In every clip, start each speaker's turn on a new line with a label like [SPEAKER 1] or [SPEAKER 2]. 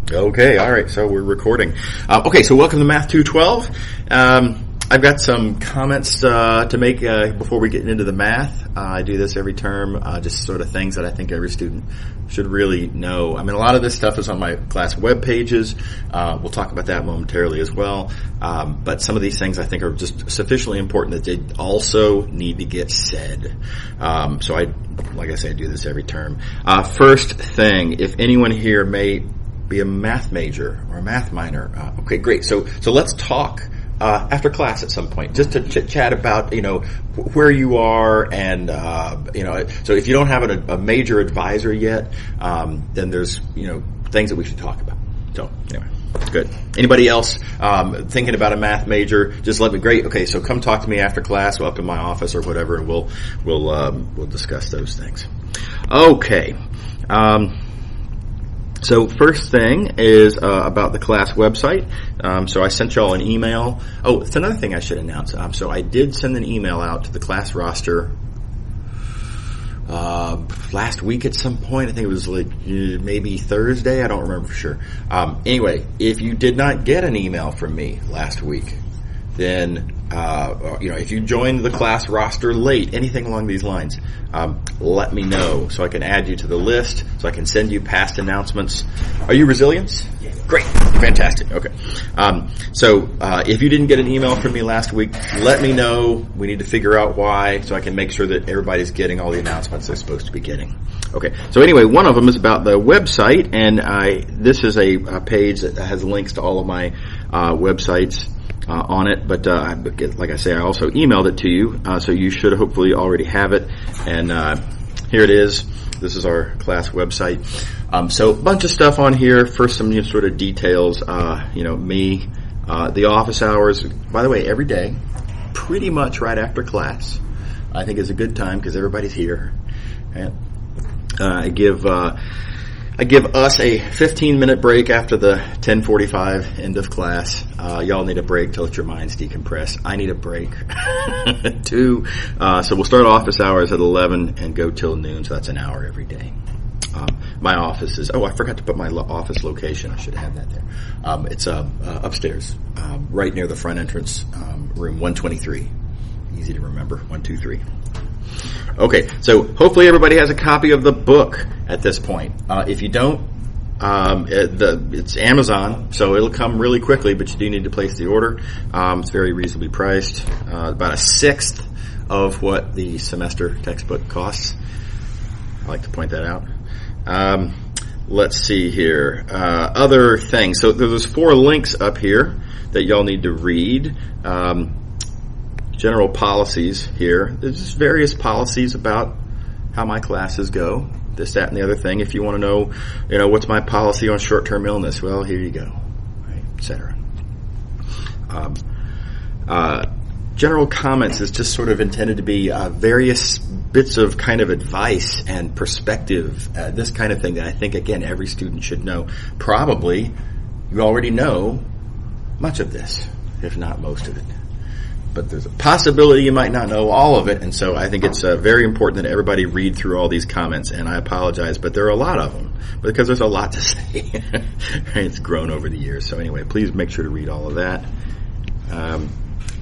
[SPEAKER 1] Okay, all right, so we're recording. Okay, so welcome to Math 212. I've got some comments to make before we get into the math. I do this every term, just sort of things that I think every student should really know. I mean, a lot of this stuff is on my class web pages. We'll talk about that momentarily as well. But some of these things I think are just sufficiently important that they also need to get said. So like I say, I do this every term. First thing, if anyone here may be a math major or a math minor, okay, great. So let's talk after class at some point, just to chat about, where you are and, so if you don't have a major advisor yet, then there's, things that we should talk about. So anyway, good. Anybody else, thinking about a math major, just let me, great. Okay. So come talk to me after class, or up in my office or whatever, and we'll discuss those things. Okay. So first thing is about the class website. So I sent y'all an email. Oh, it's another thing I should announce. So I did send an email out to the class roster last week at some point. I think it was like maybe Thursday. I don't remember for sure. Anyway, if you did not get an email from me last week, then if you joined the class roster late, anything along these lines, let me know so I can add you to the list, so I can send you past announcements. Are you Resilience? Yes. Great. Fantastic. Okay. So if you didn't get an email from me last week, let me know. We need to figure out why, so I can make sure that everybody's getting all the announcements they're supposed to be getting. Okay. So anyway, one of them is about the website, and this is a page that has links to all of my websites on it, but like I say, I also emailed it to you, so you should hopefully already have it. And here it is. This is our class website. So a bunch of stuff on here. First, some sort of details. Me, the office hours. By the way, every day, pretty much right after class, I think is a good time because everybody's here. And I give us a 15-minute break after the 10:45 end of class. Y'all need a break to let your minds decompress. I need a break too. So we'll start office hours at 11 and go till noon. So that's an hour every day. My office is, I forgot to put my office location. I should have that there. It's upstairs, right near the front entrance, room 123. Easy to remember, 123. Okay, so hopefully everybody has a copy of the book at this point. If you don't, it's Amazon, so it'll come really quickly, but you do need to place the order. It's very reasonably priced, about a sixth of what the semester textbook costs. I like to point that out. Let's see here. Other things. So there's 4 links up here that y'all need to read. General policies here. There's just various policies about how my classes go, this, that, and the other thing. If you want to know, what's my policy on short-term illness, well, here you go, right, etc. General comments is just sort of intended to be various bits of kind of advice and perspective, this kind of thing that I think, again, every student should know. Probably you already know much of this, if not most of it. But there's a possibility you might not know all of it, and so I think it's very important that everybody read through all these comments, and I apologize, but there are a lot of them, because there's a lot to say. It's grown over the years. So anyway, please make sure to read all of that.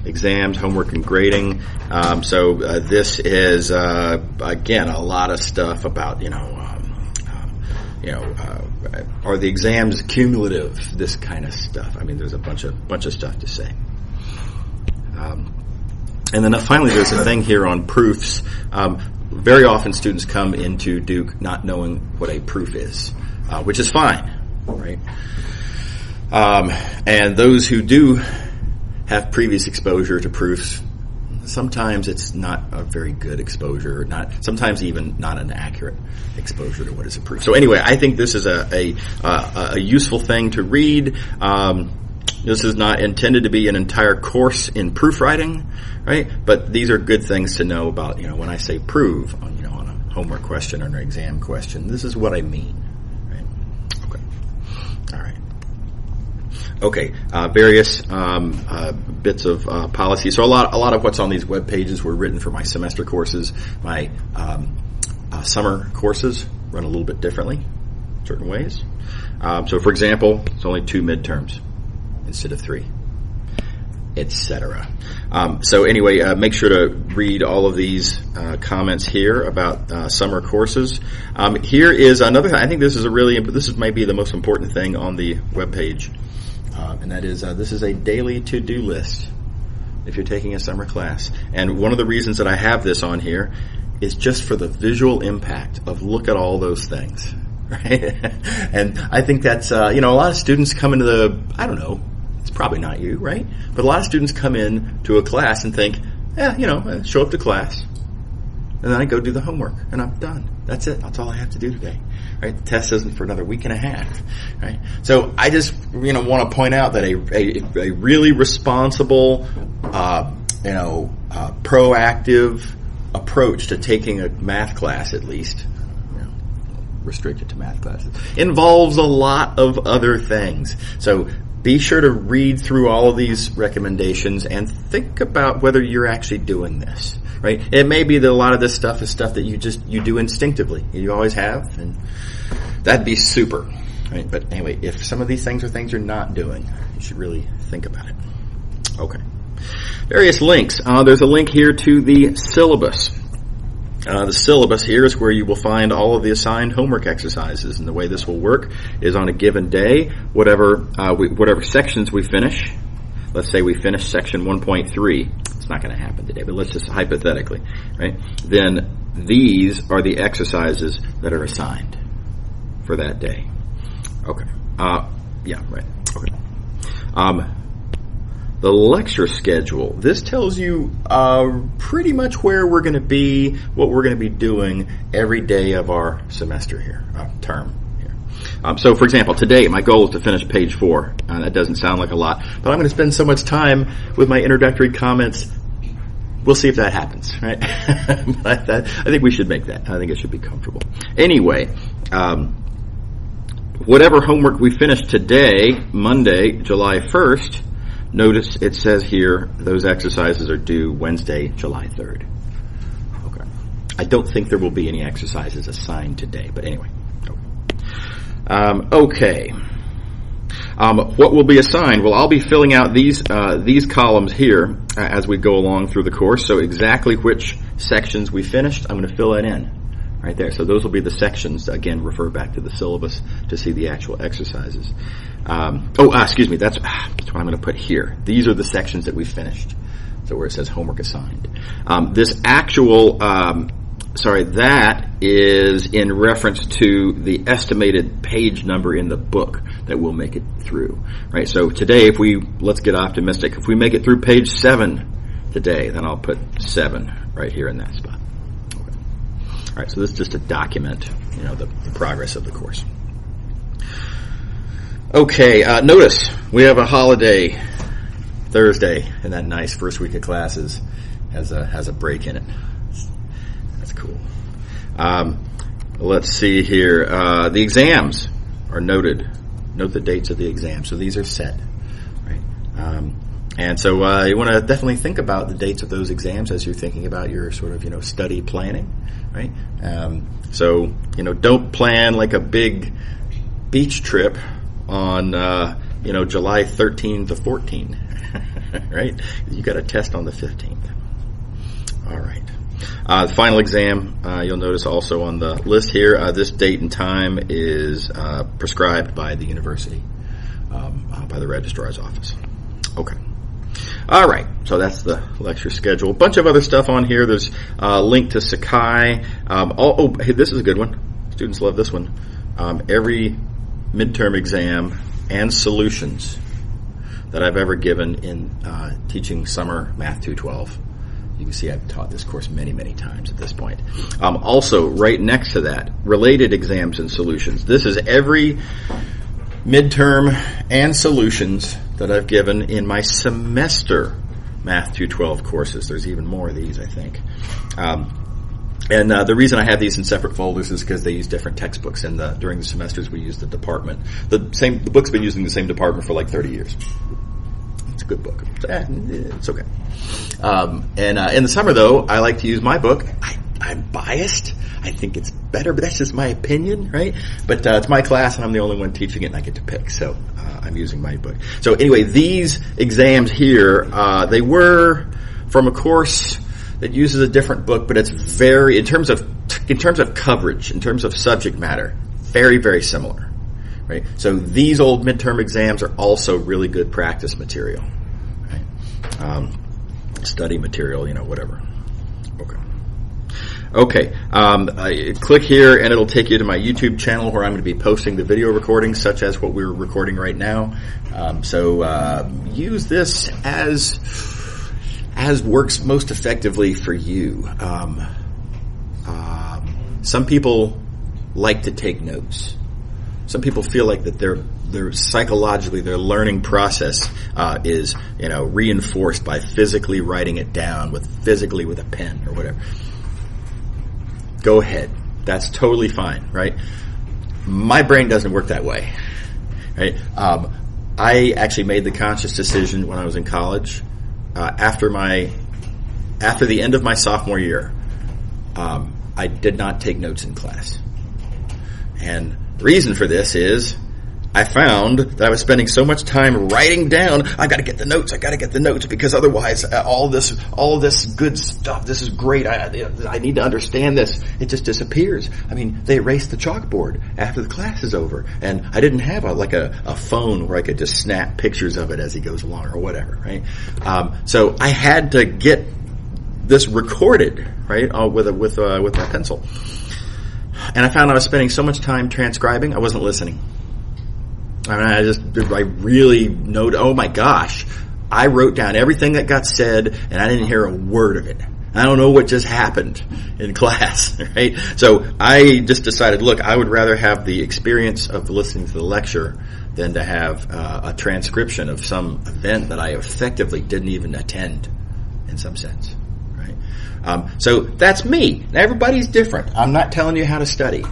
[SPEAKER 1] Exams, homework, and grading. This is, again, a lot of stuff about, are the exams cumulative, this kind of stuff. I mean, there's a bunch of stuff to say. And then finally, there's a thing here on proofs. Very often students come into Duke not knowing what a proof is, which is fine, right? And those who do have previous exposure to proofs, sometimes it's not a very good exposure, sometimes even not an accurate exposure to what is a proof. So anyway, I think this is a useful thing to read. This is not intended to be an entire course in proofwriting, right? But these are good things to know about, when I say prove, on a homework question or an exam question, this is what I mean, right? Okay. All right. Okay. Various bits of policy. So a lot of what's on these web pages were written for my semester courses. My summer courses run a little bit differently, certain ways. So, for example, it's only 2 midterms instead of 3, etc. So anyway, make sure to read all of these comments here about summer courses. Here is another thing. I think this might be the most important thing on the webpage, and that is this is a daily to-do list if you're taking a summer class. And one of the reasons that I have this on here is just for the visual impact of look at all those things, right? And I think that's, a lot of students come into it's probably not you, right? But a lot of students come in to a class and think, show up to class, and then I go do the homework, and I'm done. That's it. That's all I have to do today, right? The test isn't for another week and a half, right? So I just, want to point out that a really responsible, proactive approach to taking a math class, at least, restricted to math classes, involves a lot of other things. So be sure to read through all of these recommendations and think about whether you're actually doing this, right? It may be that a lot of this stuff is stuff that you do instinctively. You always have, and that'd be super, right? But anyway, if some of these things are things you're not doing, you should really think about it. Okay. Various links. There's a link here to the syllabus. The syllabus here is where you will find all of the assigned homework exercises, and the way this will work is on a given day, whatever sections we finish. Let's say we finish section 1.3. It's not going to happen today, but let's just hypothetically, right? Then these are the exercises that are assigned for that day. Okay. Yeah, right. Okay. The lecture schedule. This tells you pretty much where we're going to be, what we're going to be doing every day of our semester here, term here. So, for example, today my goal is to finish page 4. That doesn't sound like a lot, but I'm going to spend so much time with my introductory comments. We'll see if that happens, right? But I think we should make that. I think it should be comfortable. Anyway, whatever homework we finish today, Monday, July 1st, notice it says here those exercises are due Wednesday, July 3rd. Okay. I don't think there will be any exercises assigned today, but anyway. Okay. What will be assigned? Well, I'll be filling out these columns here as we go along through the course. So exactly which sections we finished, I'm going to fill that in right there. So those will be the sections. Again, refer back to the syllabus to see the actual exercises. Excuse me. That's what I'm going to put here. These are the sections that we finished. So where it says homework assigned. This actual, that is in reference to the estimated page number in the book that we'll make it through. Right. So today, let's get optimistic. If we make it through page 7 today, then I'll put 7 right here in that spot. Okay. All right. So this is just to document, the progress of the course. Okay, notice we have a holiday Thursday, and that nice first week of classes has a break in it. That's cool. Let's see here. The exams are noted. Note the dates of the exams. So these are set, right? And so you want to definitely think about the dates of those exams as you're thinking about your sort of study planning, right? So don't plan like a big beach trip on July 13 to 14, right? You got a test on the 15th. All right. The final exam, you'll notice also on the list here, this date and time is prescribed by the university, by the registrar's office. Okay. All right. So that's the lecture schedule. A bunch of other stuff on here. There's a link to Sakai. Hey, this is a good one. Students love this one. Every midterm exam and solutions that I've ever given in teaching summer Math 212. You can see I've taught this course many, many times at this point. Also, right next to that, related exams and solutions. This is every midterm and solutions that I've given in my semester Math 212 courses. There's even more of these, I think. And the reason I have these in separate folders is because they use different textbooks, and during the semesters we use the department. The book's been using the same department for like 30 years. It's a good book. It's okay. And in the summer, though, I like to use my book. I I'm biased. I think it's better, but that's just my opinion, right? But it's my class, and I'm the only one teaching it, and I get to pick. So I'm using my book. So anyway, these exams here, they were from a course that uses a different book, but it's very, in terms of coverage, in terms of subject matter, very, very similar, right? So these old midterm exams are also really good practice material, right? Study material, whatever. Okay. Click here and it'll take you to my YouTube channel where I'm going to be posting the video recordings such as what we're recording right now. So use this as works most effectively for you. Some people like to take notes. Some people feel like that their psychologically their learning process is reinforced by physically writing it down with a pen or whatever. Go ahead. That's totally fine, right? My brain doesn't work that way, right? I actually made the conscious decision when I was in college, after the end of my sophomore year, I did not take notes in class. And the reason for this is I found that I was spending so much time writing down, I got to get the notes, because otherwise all this good stuff, this is great, I need to understand this, it just disappears. I mean, they erased the chalkboard after the class is over, and I didn't have a phone where I could just snap pictures of it as he goes along or whatever, right? So I had to get this recorded, right, with my pencil. And I found I was spending so much time transcribing, I wasn't listening. I really noted, oh my gosh, I wrote down everything that got said and I didn't hear a word of it. I don't know what just happened in class, right? So I just decided, look, I would rather have the experience of listening to the lecture than to have a transcription of some event that I effectively didn't even attend in some sense, right? So that's me. Now everybody's different. I'm not telling you how to study.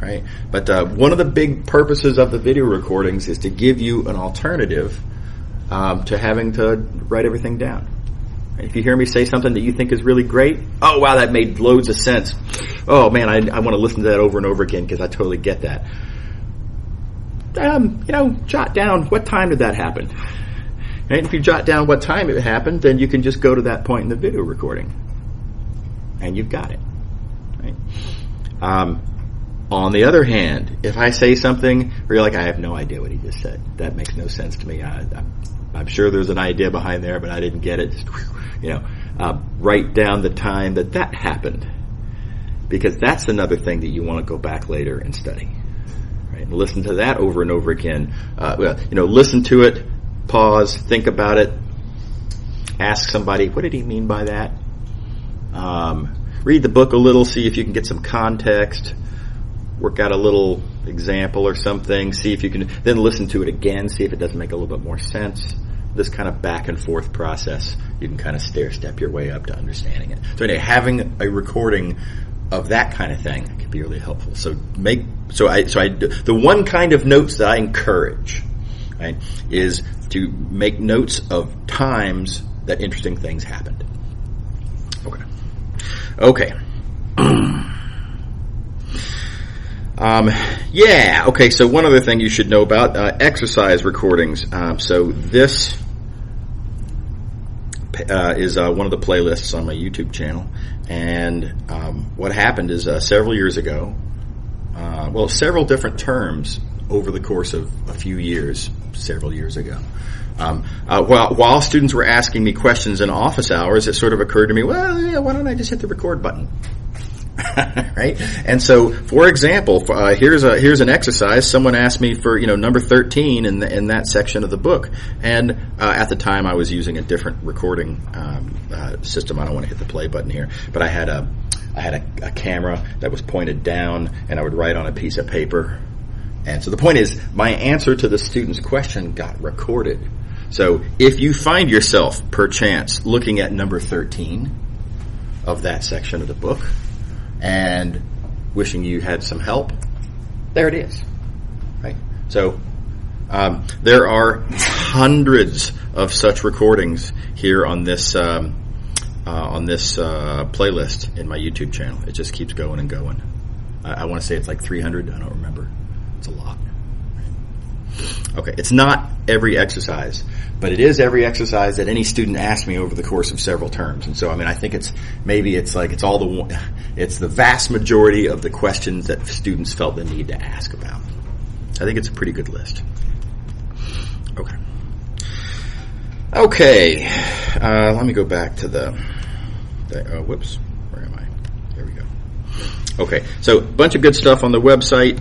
[SPEAKER 1] Right? But one of the big purposes of the video recordings is to give you an alternative to having to write everything down. If you hear me say something that you think is really great, oh wow, that made loads of sense. Oh man, I want to listen to that over and over again because I totally get that. Jot down what time did that happen. Right? If you jot down what time it happened, then you can just go to that point in the video recording, and you've got it. Right? On the other hand, if I say something where you're like, I have no idea what he just said, that makes no sense to me. I'm sure there's an idea behind there, but I didn't get it. Just, write down the time that happened, because that's another thing that you want to go back later and study. Right? And listen to that over and over again. Listen to it, pause, think about it, ask somebody, what did he mean by that? Read the book a little, see if you can get some context. Work out a little example or something, see if you can then listen to it again, see if it doesn't make a little bit more sense. This kind of back and forth process, you can kind of stair-step your way up to understanding it. So anyway, having a recording of that kind of thing can be really helpful. So the one kind of notes that I encourage, right, is to make notes of times that interesting things happened. Okay. Okay, so one other thing you should know about exercise recordings. So this is one of the playlists on my YouTube channel. And what happened is several years ago, several different terms over the course of a few years, several years ago. While students were asking me questions in office hours, it sort of occurred to me, why don't I just hit the record button? Right? And so, for example, here's an exercise. Someone asked me for, number 13 in that section of the book. And at the time I was using a different recording system. I don't want to hit the play button here, but I had a camera that was pointed down, and I would write on a piece of paper. And so the point is, my answer to the student's question got recorded. So if you find yourself, perchance, looking at number 13 of that section of the book and wishing you had some help, there it is. Right? So there are hundreds of such recordings here on this on this playlist in my YouTube channel. It just keeps going and going. I want to say it's like 300. I don't remember. It's a lot. Okay, it's not every exercise, but it is every exercise that any student asks me over the course of several terms. And so, I mean, I think it's the vast majority of the questions that students felt the need to ask about. I think it's a pretty good list. Okay. Let me go back to whoops. Where am I? There we go. Okay. So, a bunch of good stuff on the website.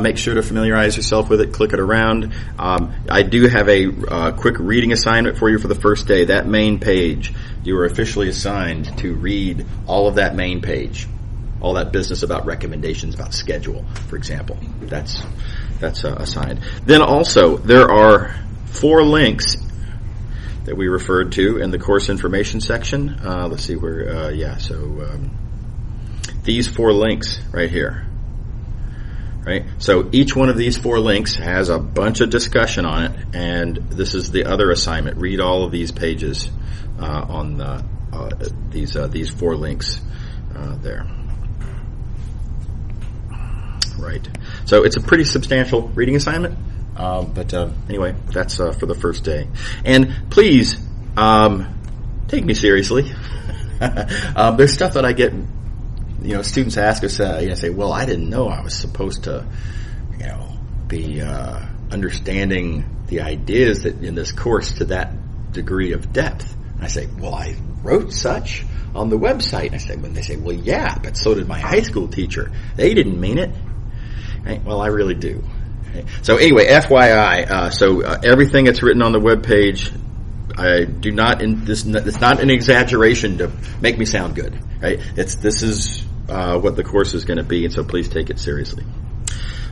[SPEAKER 1] Make sure to familiarize yourself with it. Click it around. I do have a quick reading assignment for you for the first day. That main page, you are officially assigned to read all of that main page. All that business about recommendations, about schedule, for example. That's assigned. Then also, there are 4 links that we referred to in the course information section. Let's see where, these 4 links right here. Right? So each one of these 4 links has a bunch of discussion on it, and this is the other assignment. Read all of these pages on these 4 links there. Right. So it's a pretty substantial reading assignment. But anyway, that's for the first day. And please take me seriously. There's stuff that I get, students ask us, say, well, I didn't know I was supposed to, be understanding the ideas that in this course to that degree of depth. And I say, well, I wrote such on the website. And I say, when they say, well, yeah, but so did my high school teacher. They didn't mean it. Right? Well, I really do. So anyway, FYI, everything that's written on the webpage, it's not an exaggeration to make me sound good, right? This is what the course is going to be, and so please take it seriously.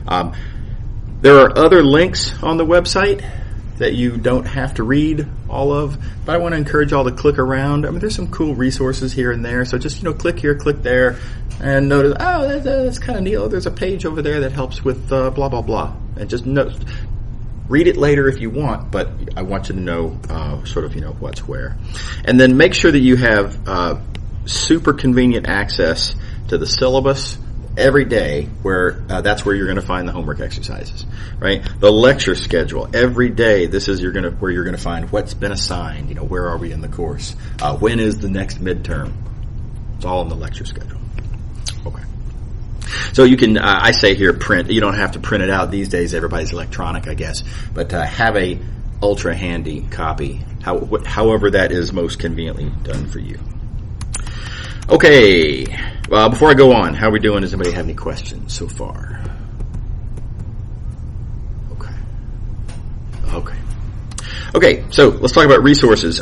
[SPEAKER 1] There are other links on the website that you don't have to read all of, but I want to encourage y'all to click around. I mean, there's some cool resources here and there, so just, click here, click there, and notice, that's kind of neat. Oh, there's a page over there that helps with blah, blah, blah. And just read it later if you want, but I want you to know what's where. And then make sure that you have super convenient access to the syllabus every day, where that's where you're going to find the homework exercises, right? The lecture schedule every day. This is where you're going to find what's been assigned. Where are we in the course? When is the next midterm? It's all in the lecture schedule. Okay. So you can, I say here, print. You don't have to print it out these days. Everybody's electronic, I guess. But have a ultra handy copy, however that is most conveniently done for you. Okay. Before I go on, how are we doing? Does anybody have any questions so far? Okay. So let's talk about resources.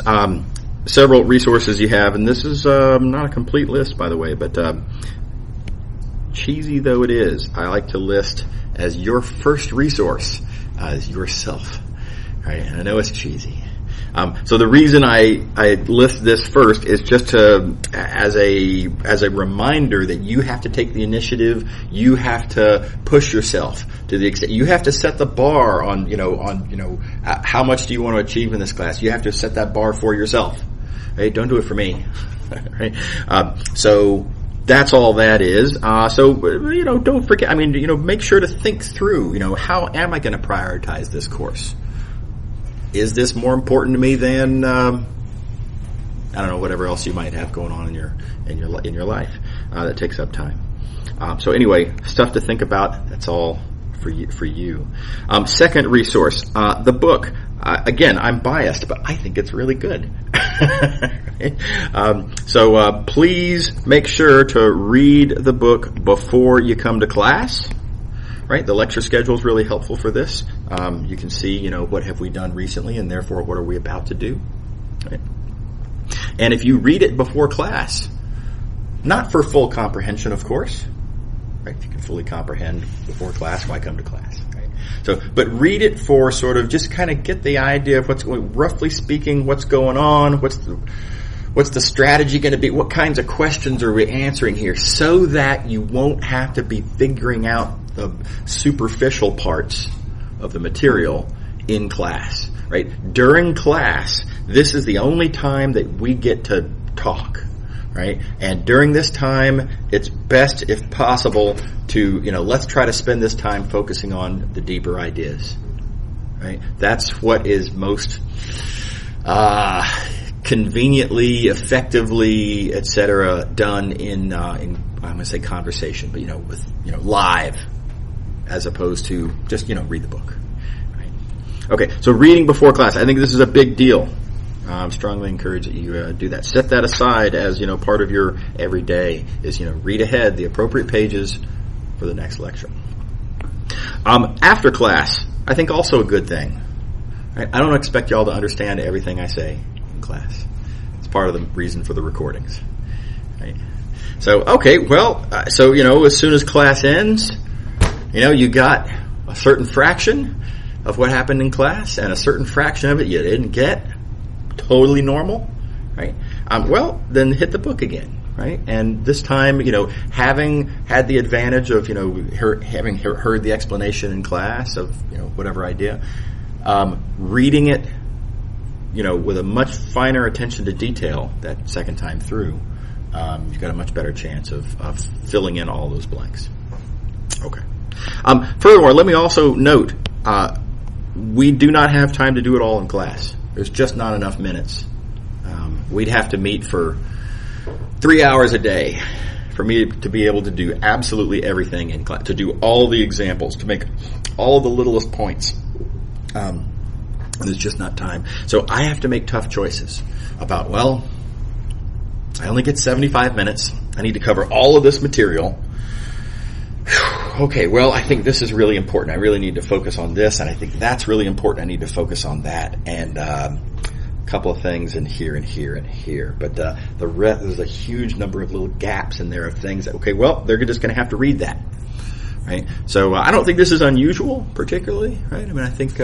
[SPEAKER 1] Several resources you have, and this is not a complete list, by the way, but cheesy though it is, I like to list as your first resource as yourself. Right? And I know it's cheesy. So the reason I list this first is just as a reminder that you have to take the initiative. You have to push yourself to the extent you have to set the bar on how much do you want to achieve in this class. You have to set that bar for yourself. Right? Don't do it for me. Right? So that's all that is. So don't forget. I mean, make sure to think through. How am I going to prioritize this course? Is this more important to me than I don't know, whatever else you might have going on in your life that takes up time? So anyway, stuff to think about. That's all for you. Second resource, the book. Again, I'm biased, but I think it's really good. So please make sure to read the book before you come to class. Right, the lecture schedule is really helpful for this. You can see, what have we done recently, and therefore what are we about to do. Right? And if you read it before class, not for full comprehension, of course. Right, if you can fully comprehend before class, why come to class? Right? So, but read it for sort of just kind of get the idea of what's going. Roughly speaking, what's going on? What's the strategy going to be? What kinds of questions are we answering here, so that you won't have to be figuring out the superficial parts of the material in class, right? During class, this is the only time that we get to talk, right? And during this time, it's best, if possible, to, let's try to spend this time focusing on the deeper ideas, right? That's what is most conveniently, effectively, etc., done in I'm going to say conversation, but with live, as opposed to just read the book. Right? Okay, so reading before class. I think this is a big deal. I strongly encourage that you do that. Set that aside as part of your everyday. Is read ahead the appropriate pages for the next lecture. After class, I think also a good thing. Right? I don't expect y'all to understand everything I say in class. It's part of the reason for the recordings. Right? So okay, well, as soon as class ends, you got a certain fraction of what happened in class, and a certain fraction of it you didn't get. Totally normal, right? Well, then hit the book again, right? And this time, having had the advantage of, having heard the explanation in class of, whatever idea, reading it, with a much finer attention to detail that second time through, you've got a much better chance of filling in all those blanks. Okay. Furthermore, let me also note, we do not have time to do it all in class. There's just not enough minutes. We'd have to meet for 3 hours a day for me to be able to do absolutely everything in class, to do all the examples, to make all the littlest points. There's just not time. So I have to make tough choices about, I only get 75 minutes. I need to cover all of this material. Okay, well, I think this is really important. I really need to focus on this, and I think that's really important. I need to focus on that, and a couple of things in here and here and here. But there's a huge number of little gaps in there of things that, okay, well, they're just going to have to read that, right? So I don't think this is unusual, particularly, right? I mean, I think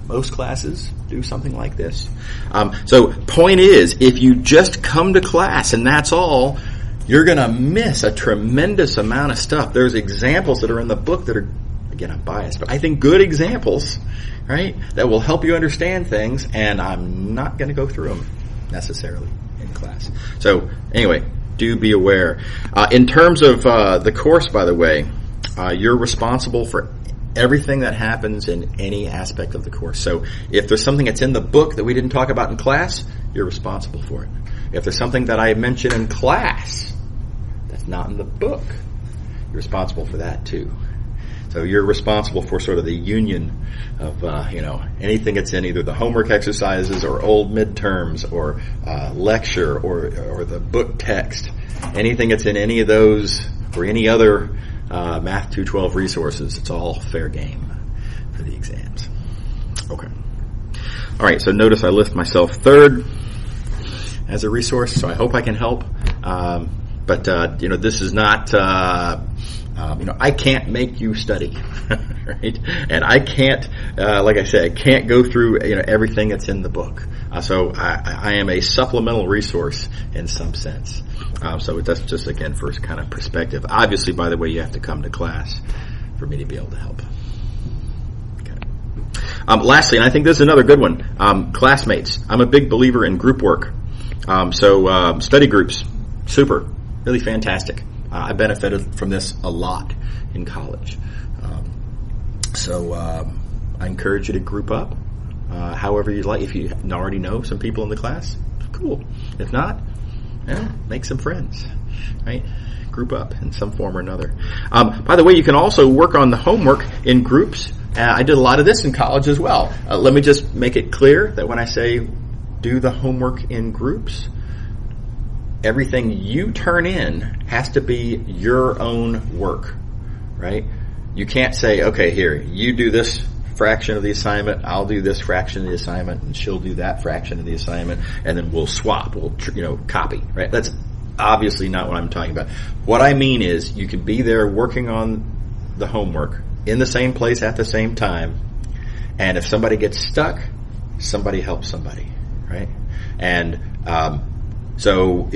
[SPEAKER 1] most classes do something like this. So point is, if you just come to class and that's all, you're going to miss a tremendous amount of stuff. There's examples that are in the book that are, again, I'm biased, but I think good examples, right, that will help you understand things, and I'm not going to go through them necessarily in class. So, anyway, do be aware. In terms of the course, by the way, you're responsible for everything that happens in any aspect of the course. So, if there's something that's in the book that we didn't talk about in class, you're responsible for it. If there's something that I mention in class that's not in the book, you're responsible for that too. So you're responsible for sort of the union of, anything that's in either the homework exercises or old midterms or lecture or the book text. Anything that's in any of those or any other Math 212 resources, it's all fair game for the exams. Okay. All right, so notice I list myself third as a resource, so I hope I can help. But this is not, I can't make you study, right? And I can't, like I said, I can't go through, everything that's in the book. So I am a supplemental resource in some sense. So that's just, again, for kind of perspective. Obviously, by the way, you have to come to class for me to be able to help. Okay. Lastly, and I think this is another good one, classmates. I'm a big believer in group work. So study groups, super, really fantastic. I benefited from this a lot in college. So I encourage you to group up however you like. If you already know some people in the class, cool. If not, make some friends, right? Group up in some form or another. By the way, you can also work on the homework in groups. I did a lot of this in college as well. Let me just make it clear that when I say do the homework in groups, everything you turn in has to be your own work, right? You can't say, okay, here, you do this fraction of the assignment, I'll do this fraction of the assignment, and she'll do that fraction of the assignment, and then we'll swap, we'll, copy, right? That's obviously not what I'm talking about. What I mean is you can be there working on the homework in the same place at the same time, and if somebody gets stuck, somebody helps somebody, right? And so,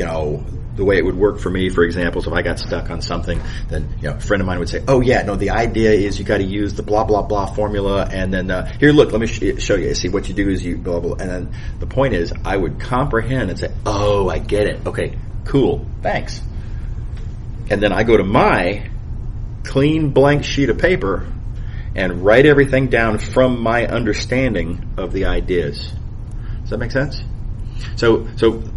[SPEAKER 1] the way it would work for me, for example, is if I got stuck on something, then, a friend of mine would say, oh yeah, no, the idea is you got to use the blah, blah, blah formula, and then, here, look, let me show you. See, what you do is you blah, blah, and then the point is I would comprehend and say, oh, I get it. Okay, Cool, thanks. And then I go to my clean blank sheet of paper and write everything down from my understanding of the ideas. Does that make sense? So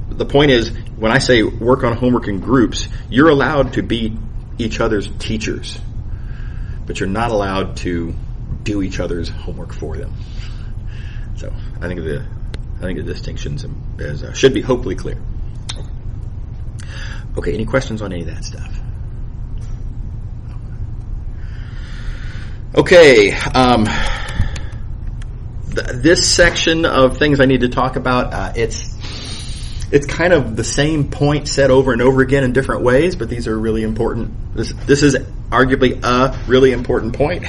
[SPEAKER 1] the point is, when I say work on homework in groups, you're allowed to be each other's teachers, but you're not allowed to do each other's homework for them. So I think the distinctions should be hopefully clear. Okay, any questions on any of that stuff? Okay, this section of things I need to talk about, it's kind of the same point said over and over again in different ways, but these are really important. This is arguably a really important point.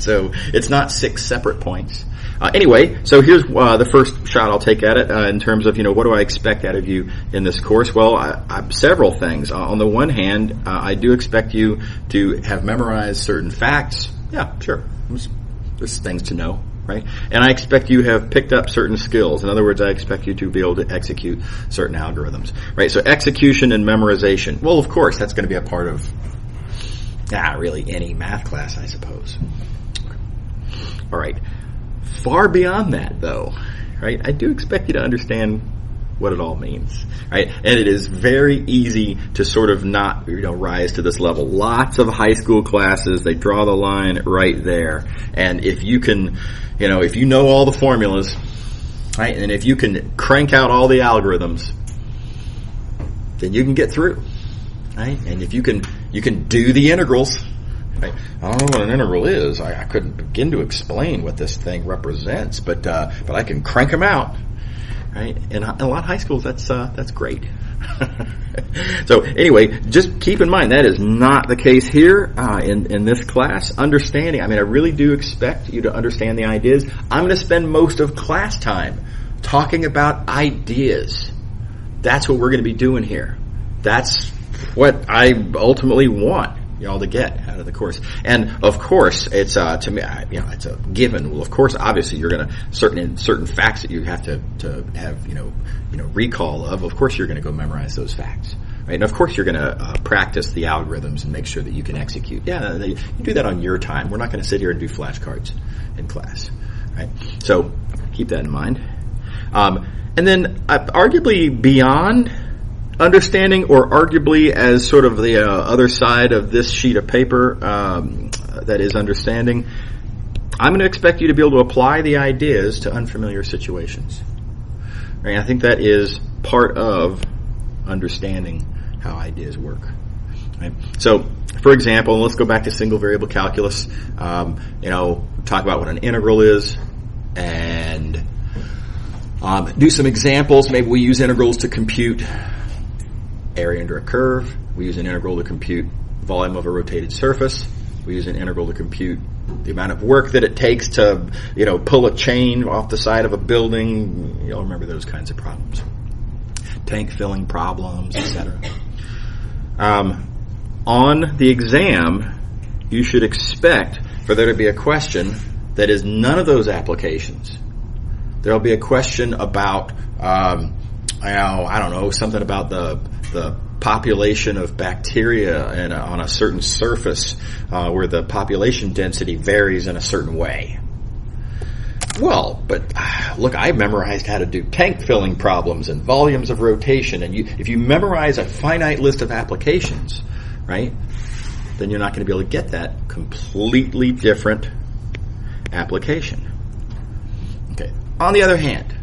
[SPEAKER 1] So it's not 6 separate points. Anyway, so here's the first shot I'll take at it in terms of, what do I expect out of you in this course? Well, several things. On the one hand, I do expect you to have memorized certain facts. Yeah, sure. There's things to know, right? And I expect you have picked up certain skills. In other words, I expect you to be able to execute certain algorithms, right? So execution and memorization. Well, of course, that's going to be a part of, really any math class, I suppose. All right. Far beyond that, though, right? I do expect you to understand what it all means, right? And it is very easy to sort of not, rise to this level. Lots of high school classes, they draw the line right there. And if you can, if you know all the formulas, right, and if you can crank out all the algorithms, then you can get through, right? And if you can do the integrals, right? I don't know what an integral is. I couldn't begin to explain what this thing represents, but I can crank them out. Right? And a lot of high schools, that's great. So anyway, just keep in mind that is not the case here in this class. Understanding, I really do expect you to understand the ideas. I'm going to spend most of class time talking about ideas. That's what we're going to be doing here. That's what I ultimately want y'all to get out of the course. And of course, it's to me, it's a given. Well, of course, obviously, you're going to certain facts that you have to have recall of. Of course, you're going to go memorize those facts, right? And of course, you're going to practice the algorithms and make sure that you can execute. Yeah, you do that on your time. We're not going to sit here and do flashcards in class, right? So keep that in mind. And then, arguably beyond understanding, or arguably as sort of the other side of this sheet of paper that is understanding, I'm going to expect you to be able to apply the ideas to unfamiliar situations. Right? I think that is part of understanding how ideas work. Right? So, for example, let's go back to single variable calculus. Talk about what an integral is, and do some examples. Maybe we use integrals to compute area under a curve. We use an integral to compute volume of a rotated surface. We use an integral to compute the amount of work that it takes to, pull a chain off the side of a building. You'll remember those kinds of problems. Tank filling problems, etc. On the exam, you should expect for there to be a question that is none of those applications. There'll be a question about, something about the population of bacteria on a certain surface where the population density varies in a certain way. Well, but look, I memorized how to do tank filling problems and volumes of rotation, and if you memorize a finite list of applications, right, then you're not going to be able to get that completely different application. Okay. On the other hand,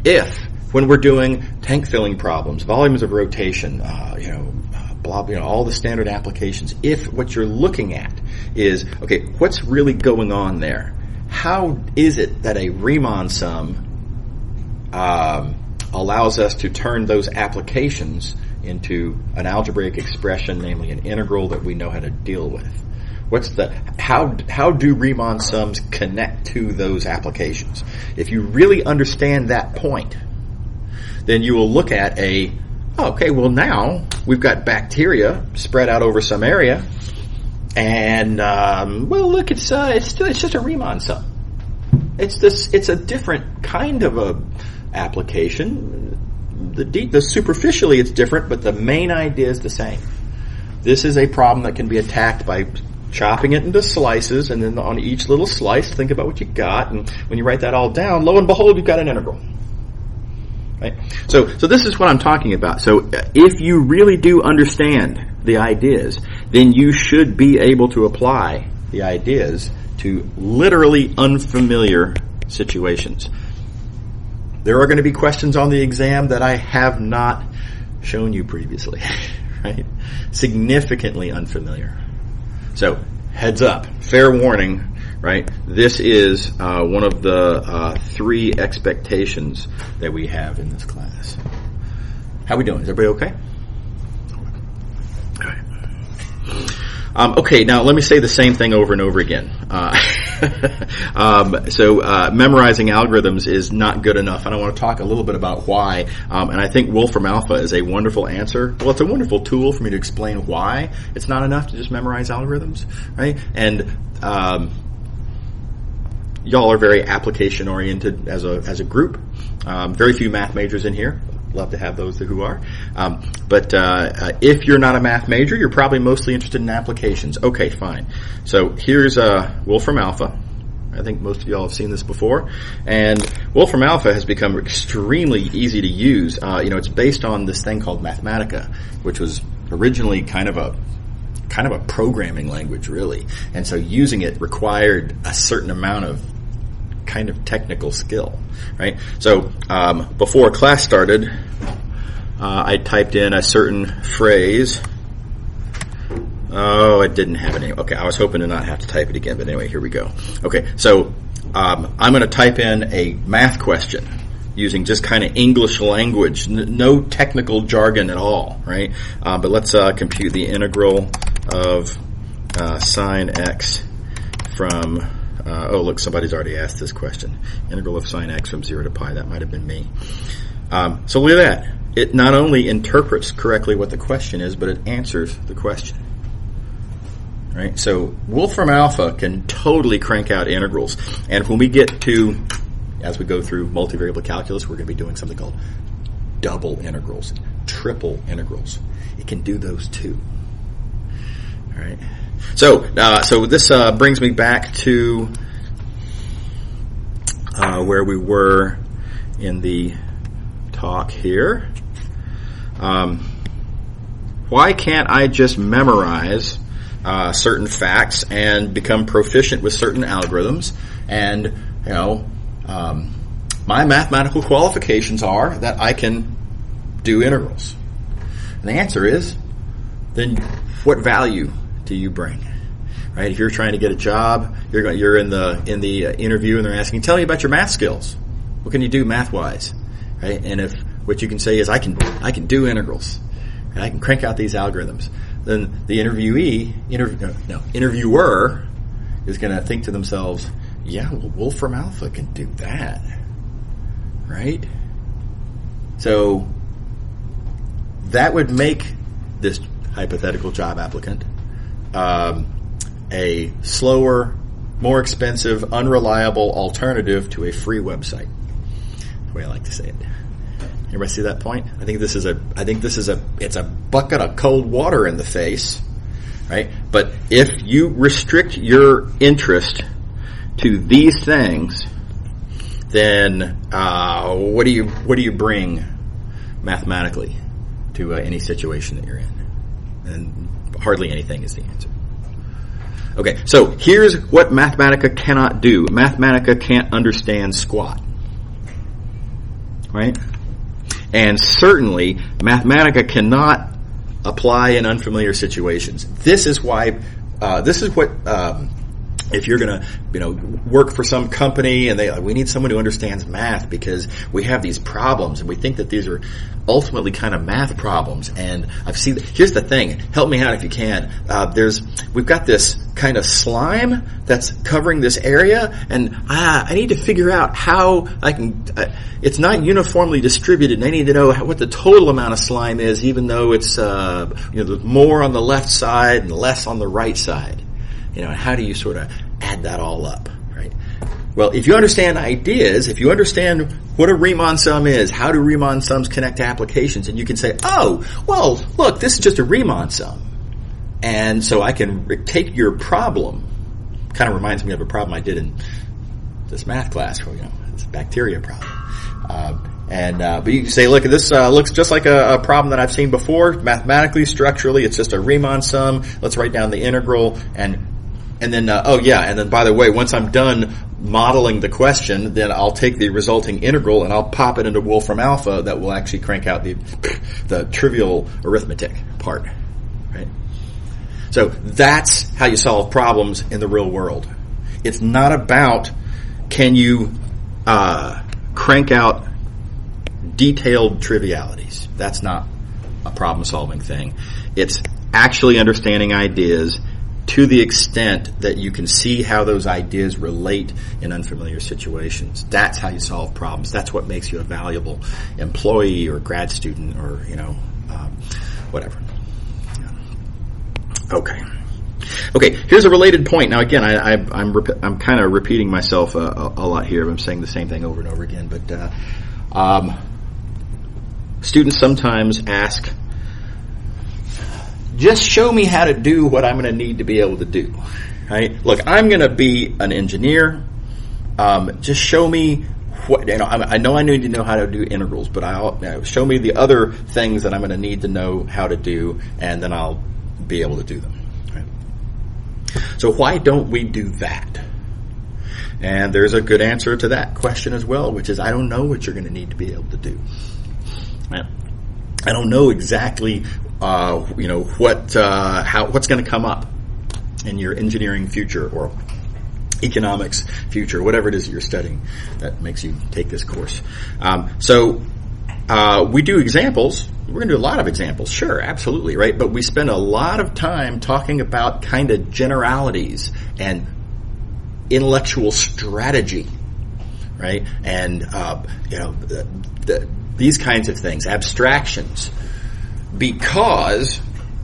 [SPEAKER 1] if when we're doing tank filling problems, volumes of rotation, all the standard applications, if what you're looking at is, okay, what's really going on there? How is it that a Riemann sum allows us to turn those applications into an algebraic expression, namely an integral that we know how to deal with? How do Riemann sums connect to those applications? If you really understand that point, then you will look at now we've got bacteria spread out over some area, and look, it's just a Riemann sum. It's a different kind of a application. the superficially it's different, but the main idea is the same. This is a problem that can be attacked by chopping it into slices, and then on each little slice, think about what you got, and when you write that all down, lo and behold, you've got an integral. Right? So this is what I'm talking about. So if you really do understand the ideas, then you should be able to apply the ideas to literally unfamiliar situations. There are going to be questions on the exam that I have not shown you previously, right? Significantly unfamiliar. So, heads up, fair warning, right? This is one of the 3 expectations that we have in this class. How we doing? Is everybody okay? Okay, now let me say the same thing over and over again. Memorizing algorithms is not good enough, and I want to talk a little bit about why. And I think Wolfram Alpha is a wonderful answer. Well, it's a wonderful tool for me to explain why it's not enough to just memorize algorithms, right? And y'all are very application oriented as a group. Very few math majors in here. Love to have those who are. But if you're not a math major, you're probably mostly interested in applications. Okay, fine. So here's Wolfram Alpha. I think most of y'all have seen this before. And Wolfram Alpha has become extremely easy to use. It's based on this thing called Mathematica, which was originally kind of a programming language, really. And so using it required a certain amount of kind of technical skill, right? So before class started, I typed in a certain phrase. Oh, I didn't have it anyway. Okay, I was hoping to not have to type it again, but anyway, here we go. Okay, so I'm going to type in a math question using just kind of English language, no technical jargon at all, right? But let's compute the integral of sine x from... look, somebody's already asked this question. Integral of sine x from 0 to pi. That might have been me. So look at that. It not only interprets correctly what the question is, but it answers the question. Right? So Wolfram Alpha can totally crank out integrals. And when we get to, as we go through multivariable calculus, we're going to be doing something called double integrals, triple integrals. It can do those too. All right. So this brings me back to where we were in the talk here. Why can't I just memorize certain facts and become proficient with certain algorithms? And my mathematical qualifications are that I can do integrals. And the answer is, then what value do you bring? Right? If you're trying to get a job, you're in the interview, and they're asking, "Tell me about your math skills. What can you do math-wise?" Right? And if what you can say is, "I can do integrals, and I can crank out these algorithms," then the interviewer is going to think to themselves, "Yeah, well, Wolfram Alpha can do that, right?" So that would make this hypothetical job applicant a slower, more expensive, unreliable alternative to a free website. The way I like to say it. Everybody see that point? I think this is it's a bucket of cold water in the face, right? But if you restrict your interest to these things, then what do you bring mathematically to any situation that you're in? And hardly anything is the answer. Okay, so here's what Mathematica cannot do. Mathematica can't understand squat. Right? And certainly, Mathematica cannot apply in unfamiliar situations. This is why, if you're going to, work for some company and we need someone who understands math because we have these problems and we think that these are ultimately kind of math problems. And here's the thing, help me out if you can. We've got this kind of slime that's covering this area, and I need to figure out how I can, it's not uniformly distributed, and I need to know what the total amount of slime is, even though it's, more on the left side and less on the right side. And how do you sort of add that all up, right? Well, if you understand ideas, if you understand what a Riemann sum is, how do Riemann sums connect to applications, and you can say, oh, well, look, this is just a Riemann sum. And so I can take your problem, kind of reminds me of a problem I did in this math class, it's a bacteria problem. But you can say, look, this looks just like a problem that I've seen before. Mathematically, structurally, it's just a Riemann sum. Let's write down the integral. And then, and then, by the way, once I'm done modeling the question, then I'll take the resulting integral and I'll pop it into Wolfram Alpha that will actually crank out the trivial arithmetic part. Right? So that's how you solve problems in the real world. It's not about can you crank out detailed trivialities. That's not a problem-solving thing. It's actually understanding ideas to the extent that you can see how those ideas relate in unfamiliar situations. That's how you solve problems. That's what makes you a valuable employee or grad student or, whatever. Okay, here's a related point. Now, again, I'm kind of repeating myself a lot here. I'm saying the same thing over and over again, but students sometimes ask, just show me how to do what I'm going to need to be able to do. Right? Look, I'm going to be an engineer. Just show me what, I know I need to know how to do integrals, but show me the other things that I'm going to need to know how to do, and then I'll be able to do them. Right? So why don't we do that? And there's a good answer to that question as well, which is I don't know what you're going to need to be able to do. I don't know exactly, what's going to come up in your engineering future or economics future, whatever it is you're studying that makes you take this course. So we do examples. We're going to do a lot of examples, sure, absolutely, right? But we spend a lot of time talking about kind of generalities and intellectual strategy, right? And these kinds of things, abstractions, because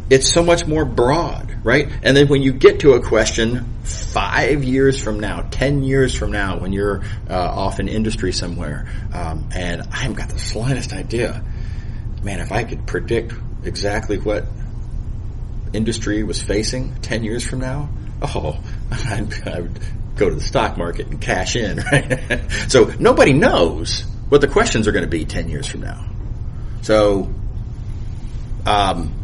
[SPEAKER 1] it's so much more broad, right? And then when you get to a question 5 years from now, 10 years from now, when you're off in industry somewhere, and I haven't got the slightest idea, man, if I could predict exactly what industry was facing 10 years from now, I would go to the stock market and cash in, right? So nobody knows what the questions are going to be 10 years from now. So I'm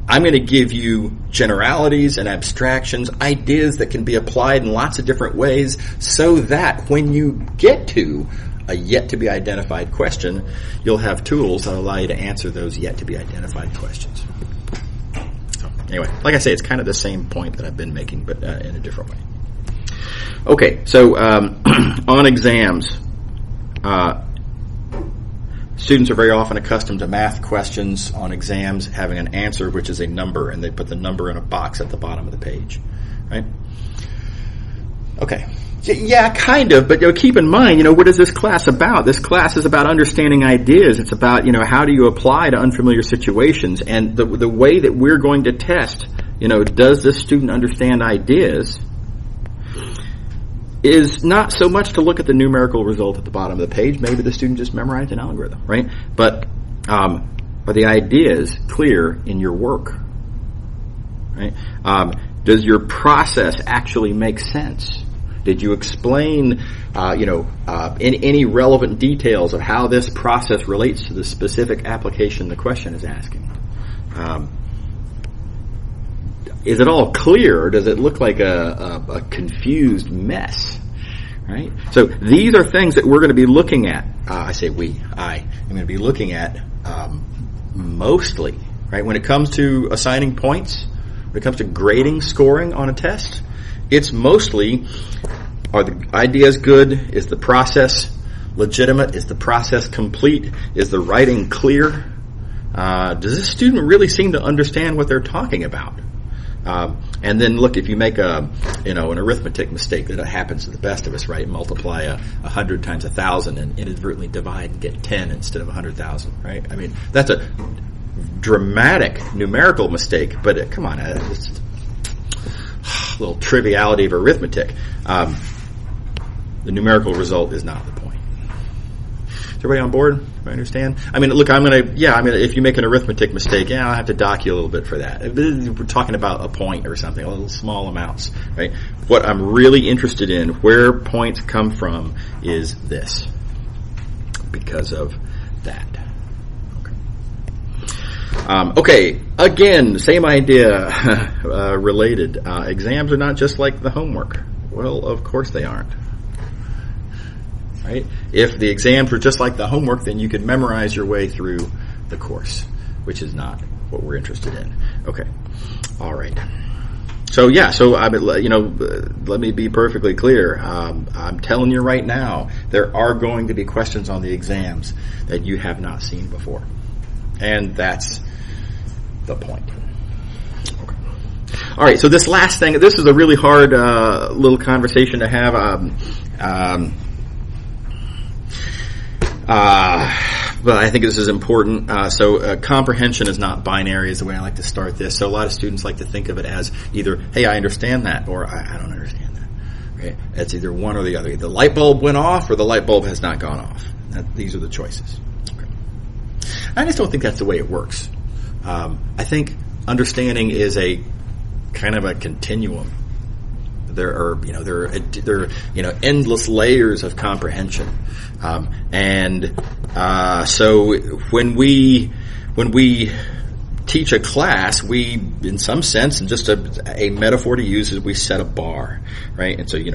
[SPEAKER 1] going to give you generalities and abstractions, ideas that can be applied in lots of different ways so that when you get to a yet-to-be-identified question, you'll have tools that allow you to answer those yet-to-be-identified questions. So anyway, like I say, it's kind of the same point that I've been making, but in a different way. Okay, so on exams, students are very often accustomed to math questions on exams having an answer which is a number, and they put the number in a box at the bottom of the page, right? Okay. Yeah, kind of, but keep in mind, what is this class about? This class is about understanding ideas. It's about, how do you apply to unfamiliar situations, and the way that we're going to test, does this student understand ideas, is not so much to look at the numerical result at the bottom of the page. Maybe the student just memorized an algorithm, right? But are the ideas clear in your work, right? Does your process actually make sense? Did you explain, any relevant details of how this process relates to the specific application the question is asking? Is it all clear, or does it look like a confused mess? Right? So these are things that we're going to be looking at. I am going to be looking at mostly, right? When it comes to assigning points, when it comes to grading, scoring on a test, it's mostly, are the ideas good? Is the process legitimate? Is the process complete? Is the writing clear? Does this student really seem to understand what they're talking about? And then look, if you make an arithmetic mistake that happens to the best of us, right? Multiply 100 times 1,000 and inadvertently divide and get 10 instead of 100,000, right? I mean, that's a dramatic numerical mistake, but come on, it's a little triviality of arithmetic. The numerical result is not the point. Is everybody on board? I understand. I mean, look, if you make an arithmetic mistake, I'll have to dock you a little bit for that. We're talking about a point or something, a little small amounts, right? What I'm really interested in, where points come from, is this, because of that. Okay, again, same idea, related. Exams are not just like the homework. Well, of course they aren't. Right? If the exams were just like the homework, then you could memorize your way through the course, which is not what we're interested in. Okay. All right. So let me be perfectly clear. I'm telling you right now, there are going to be questions on the exams that you have not seen before. And that's the point. Okay. All right, so this last thing, this is a really hard little conversation to have. But I think this is important. Comprehension is not binary is the way I like to start this. So a lot of students like to think of it as either, hey, I understand that, or I don't understand that. Right? It's either one or the other. The light bulb went off or the light bulb has not gone off. These are the choices. Okay. I just don't think that's the way it works. I think understanding is a kind of a continuum. There are endless layers of comprehension, so when we teach a class, we, in some sense, and just a metaphor to use, is we set a bar, right? And so you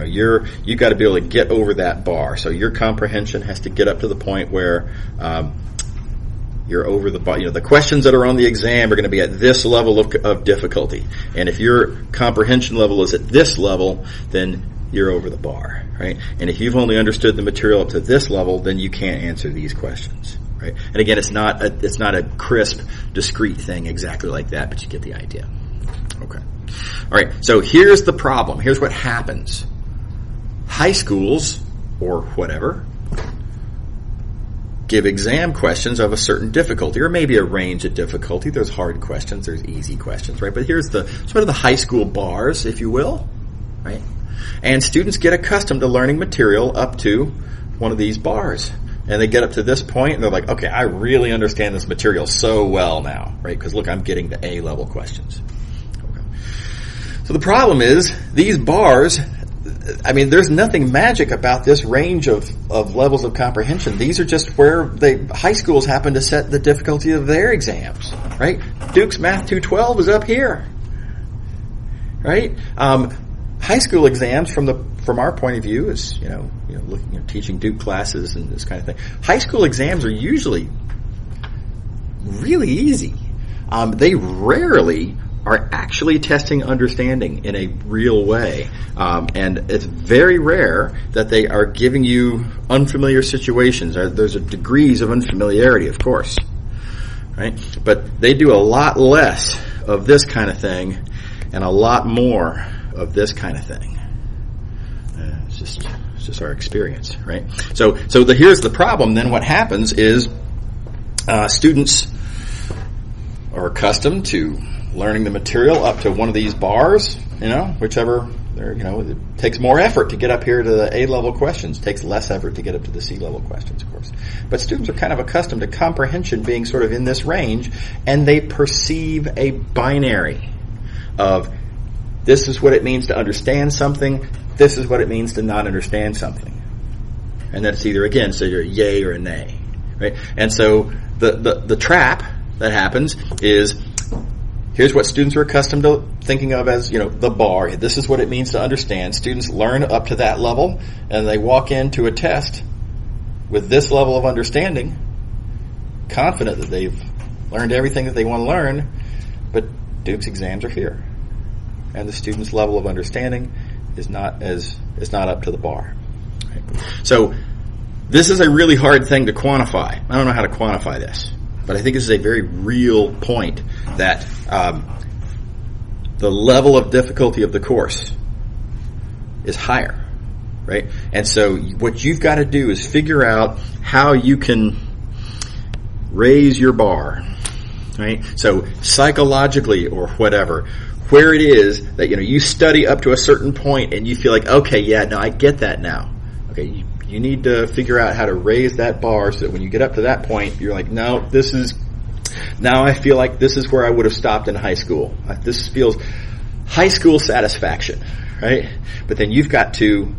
[SPEAKER 1] got to be able to get over that bar. So your comprehension has to get up to the point where you're over the bar. The questions that are on the exam are going to be at this level of difficulty. And if your comprehension level is at this level, then you're over the bar, right? And if you've only understood the material up to this level, then you can't answer these questions, right? And again, it's not a crisp, discrete thing exactly like that, but you get the idea. Okay. All right. So here's the problem. Here's what happens. High schools, or whatever, give exam questions of a certain difficulty, or maybe a range of difficulty. There's hard questions, there's easy questions, right? But here's the sort of the high school bars, if you will, right? And students get accustomed to learning material up to one of these bars. And they get up to this point, and they're like, okay, I really understand this material so well now, right? Because look, I'm getting the A-level questions. Okay. So the problem is, these bars, there's nothing magic about this range of levels of comprehension. These are just where high schools happen to set the difficulty of their exams, right? Duke's Math 212 is up here, right? High school exams, from our point of view, is teaching Duke classes and this kind of thing. High school exams are usually really easy. They rarely are actually testing understanding in a real way. And it's very rare that they are giving you unfamiliar situations. There's degrees of unfamiliarity, of course, right? But they do a lot less of this kind of thing and a lot more of this kind of thing. It's just our experience, right? So here's the problem. Then what happens is students are accustomed to learning the material up to one of these bars, whichever, it takes more effort to get up here to the A-level questions. It takes less effort to get up to the C-level questions, of course. But students are kind of accustomed to comprehension being sort of in this range, and they perceive a binary of this is what it means to understand something, this is what it means to not understand something. And that's either, again, so you're a yay or a nay, right? And so the trap that happens is, here's what students are accustomed to thinking of as, the bar. This is what it means to understand. Students learn up to that level, and they walk into a test with this level of understanding, confident that they've learned everything that they want to learn, but Duke's exams are here. And the student's level of understanding is not up to the bar. Right? So this is a really hard thing to quantify. I don't know how to quantify this, but I think this is a very real point that the level of difficulty of the course is higher, right? And so what you've got to do is figure out how you can raise your bar, right? So psychologically or whatever, where it is that you study up to a certain point and you feel like, okay, yeah, no, I get that now. Okay, you need to figure out how to raise that bar so that when you get up to that point, you're like, no, now I feel like this is where I would have stopped in high school. This feels high school satisfaction, right? But then you've got to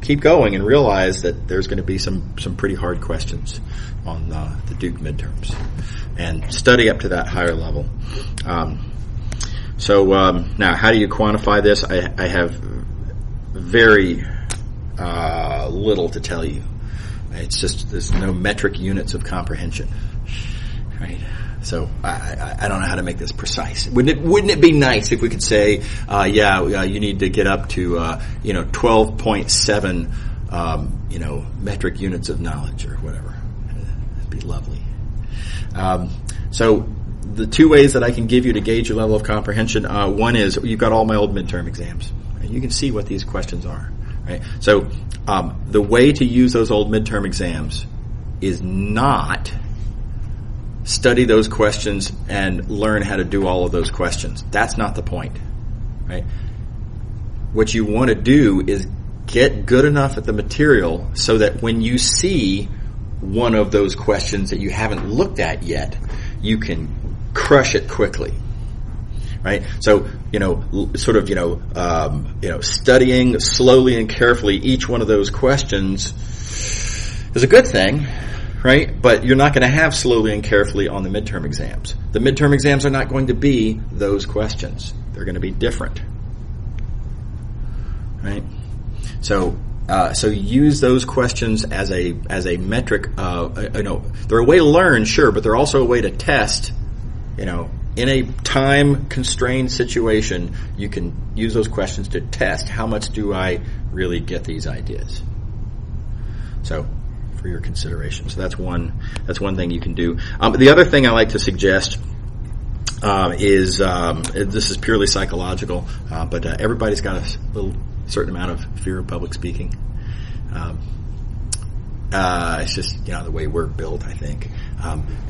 [SPEAKER 1] keep going and realize that there's going to be some pretty hard questions on the Duke midterms, and study up to that higher level. So now, how do you quantify this? I have very little to tell you. It's just there's no metric units of comprehension, right? So I don't know how to make this precise. Wouldn't it be nice if we could say, you need to get up to 12.7 metric units of knowledge or whatever. That'd be lovely. So the two ways that I can give you to gauge your level of comprehension, one is you've got all my old midterm exams. Right? You can see what these questions are. Right? So the way to use those old midterm exams is not study those questions and learn how to do all of those questions. That's not the point. Right? What you want to do is get good enough at the material so that when you see one of those questions that you haven't looked at yet, you can crush it quickly, right? So, studying slowly and carefully each one of those questions is a good thing, right? But you're not going to have slowly and carefully on the midterm exams. The midterm exams are not going to be those questions. They're going to be different, right? So use those questions as a metric of, they're a way to learn, sure, but they're also a way to test. In a time-constrained situation, you can use those questions to test how much do I really get these ideas. So, for your consideration. So that's one thing you can do. The other thing I like to suggest is this is purely psychological, but everybody's got a little certain amount of fear of public speaking. It's just the way we're built, I think.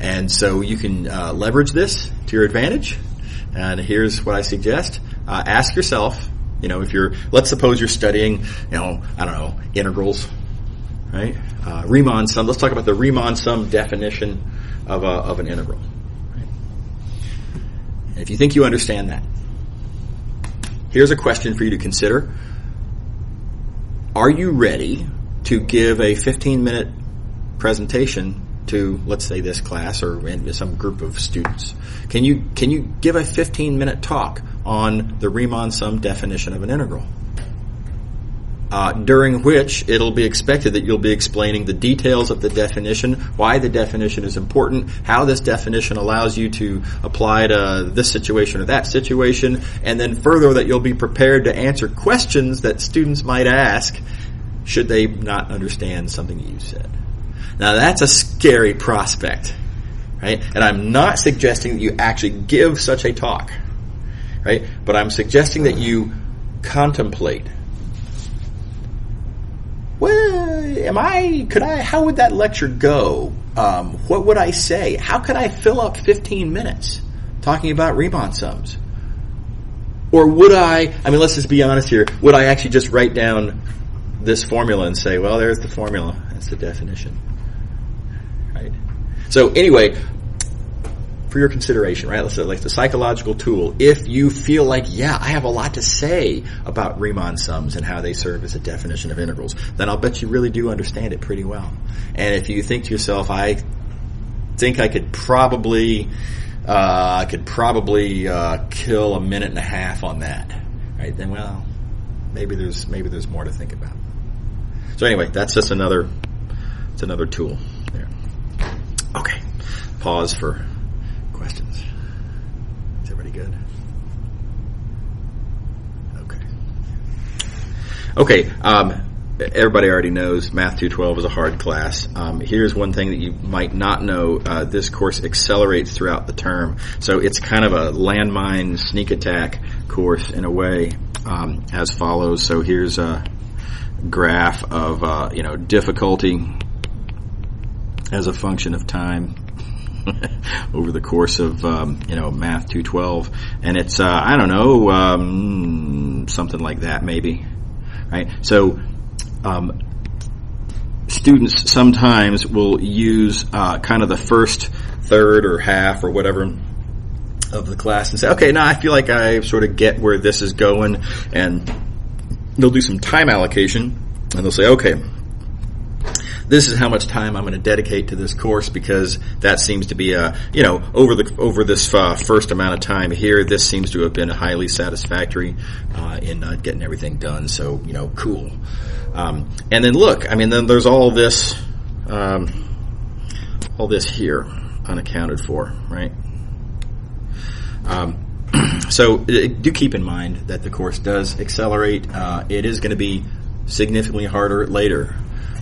[SPEAKER 1] And so you can leverage this to your advantage. And here's what I suggest. Ask yourself, let's suppose you're studying, integrals, right? Riemann sum. Let's talk about the Riemann sum definition of an integral. Right? And if you think you understand that, here's a question for you to consider. Are you ready to give a 15-minute presentation to, let's say, this class or some group of students? Can you give a 15-minute talk on the Riemann sum definition of an integral? During which it'll be expected that you'll be explaining the details of the definition, why the definition is important, how this definition allows you to apply to this situation or that situation, and then further that you'll be prepared to answer questions that students might ask should they not understand something that you said. Now that's a scary prospect, right? And I'm not suggesting that you actually give such a talk, right? But I'm suggesting that you contemplate. Well, how would that lecture go? What would I say? How could I fill up 15 minutes talking about Riemann sums? Or would let's just be honest here, would I actually just write down this formula and say, well, there's the formula, that's the definition, right? So anyway, for your consideration, right? Let's say like the psychological tool. If you feel like, I have a lot to say about Riemann sums and how they serve as a definition of integrals, then I'll bet you really do understand it pretty well. And if you think to yourself, I think I could probably kill a minute and a half on that, right? Then, well, maybe there's more to think about. So anyway, that's just another tool there. Okay, pause for questions. Is everybody good? Okay. Everybody already knows Math 212 is a hard class. Here's one thing that you might not know. This course accelerates throughout the term. So it's kind of a landmine sneak attack course in a way, as follows. So here's a graph of, difficulty as a function of time over the course of, Math 212. And it's, something like that maybe. Right? So, students sometimes will use kind of the first third or half or whatever of the class and say, okay, now I feel like I sort of get where this is going, and they'll do some time allocation, and they'll say, okay, this is how much time I'm going to dedicate to this course, because that seems to be over this first amount of time here, this seems to have been highly satisfactory in getting everything done. So, cool. And then look, then there's all this here unaccounted for, right? So do keep in mind that the course does accelerate. It is going to be significantly harder later.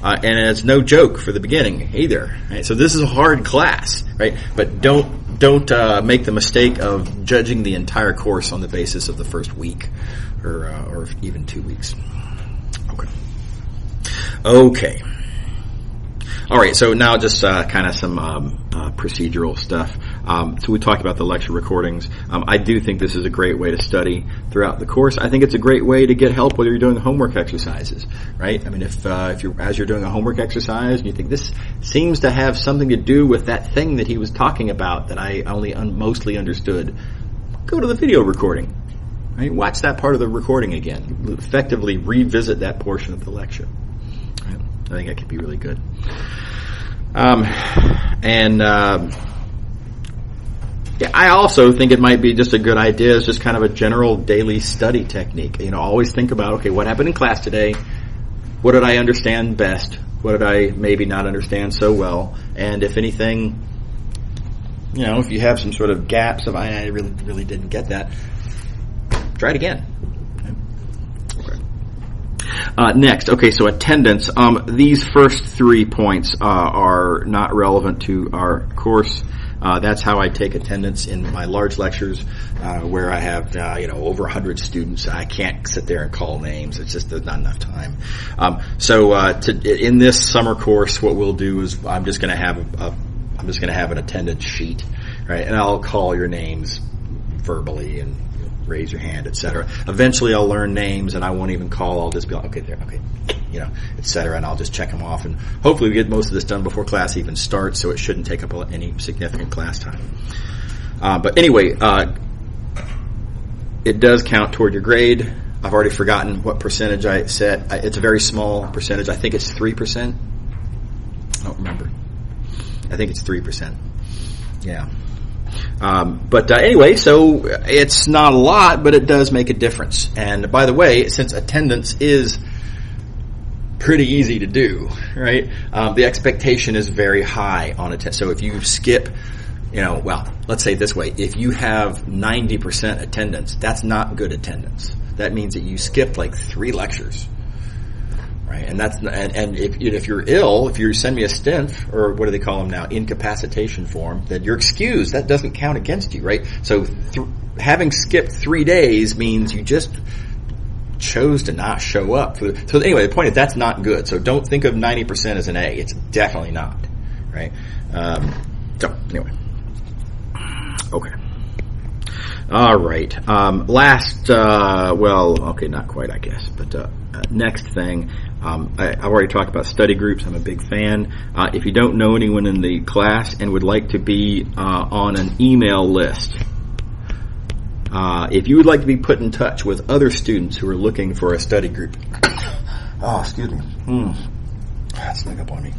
[SPEAKER 1] And it's no joke for the beginning either. Right? So this is a hard class, right? But don't make the mistake of judging the entire course on the basis of the first week or even 2 weeks. Okay. All right, so now just kind of some procedural stuff. So we talked about the lecture recordings. I do think this is a great way to study throughout the course. I think it's a great way to get help whether you're doing homework exercises, right? if you're doing a homework exercise and you think this seems to have something to do with that thing that he was talking about that I only mostly understood, go to the video recording, right? Watch that part of the recording again. Effectively revisit that portion of the lecture. Right? I think that could be really good. I also think it might be just a good idea as just kind of a general daily study technique. Always think about, okay, what happened in class today? What did I understand best? What did I maybe not understand so well? And if anything, if you have some sort of gaps of, I really, really didn't get that, try it again. Next, okay, so attendance. These first 3 points are not relevant to our course. That's how I take attendance in my large lectures, where I have over 100 students. I can't sit there and call names. It's just there's not enough time. In this summer course, what we'll do is I'm just going to have an attendance sheet, right? And I'll call your names verbally and raise your hand, etc. Eventually, I'll learn names, and I won't even call. I'll just be like, okay, there, okay, etc. And I'll just check them off, and hopefully, we get most of this done before class even starts, so it shouldn't take up any significant class time. But anyway, it does count toward your grade. I've already forgotten what percentage I set. It's a very small percentage. I think it's 3%. I don't remember. I think it's 3%. Yeah. But anyway, so it's not a lot, but it does make a difference. And by the way, since attendance is pretty easy to do, right? The expectation is very high on attendance. So if you skip, let's say it this way: if you have 90% attendance, that's not good attendance. That means that you skipped like 3 lectures. Right, and if you're ill, if you send me a stint, or what do they call them now, incapacitation form, then you're excused. That doesn't count against you, right? So having skipped 3 days means you just chose to not show up. So anyway, the point is that's not good. So don't think of 90% as an A. It's definitely not, right? So anyway, okay. All right. Not quite, I guess, but next thing. I've already talked about study groups. I'm a big fan. If you don't know anyone in the class and would like to be on an email list, if you would like to be put in touch with other students who are looking for a study group, excuse me, that snuck up on me.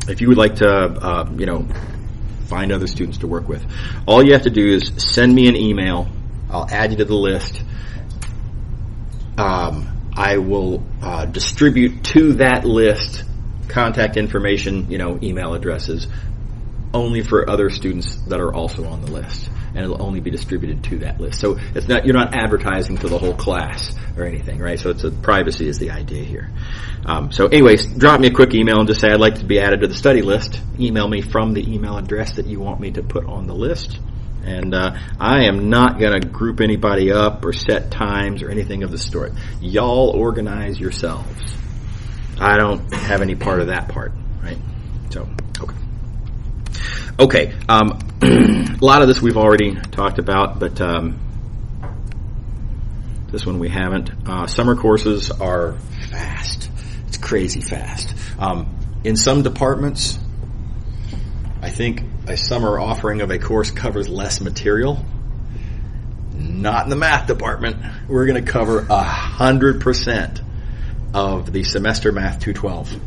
[SPEAKER 1] If you would like to, find other students to work with, all you have to do is send me an email. I'll add you to the list. I will distribute to that list contact information, email addresses, only for other students that are also on the list, and it'll only be distributed to that list. So you're not advertising to the whole class or anything, right? So privacy is the idea here. So anyways, drop me a quick email and just say I'd like to be added to the study list. Email me from the email address that you want me to put on the list. And I am not going to group anybody up or set times or anything of the sort. Y'all organize yourselves. I don't have any part of that part, right? So, okay. Okay, a lot of this we've already talked about, but this one we haven't. Summer courses are fast. It's crazy fast. In some departments, I think a summer offering of a course covers less material. Not in the math department. We're going to cover 100% of the semester Math 212.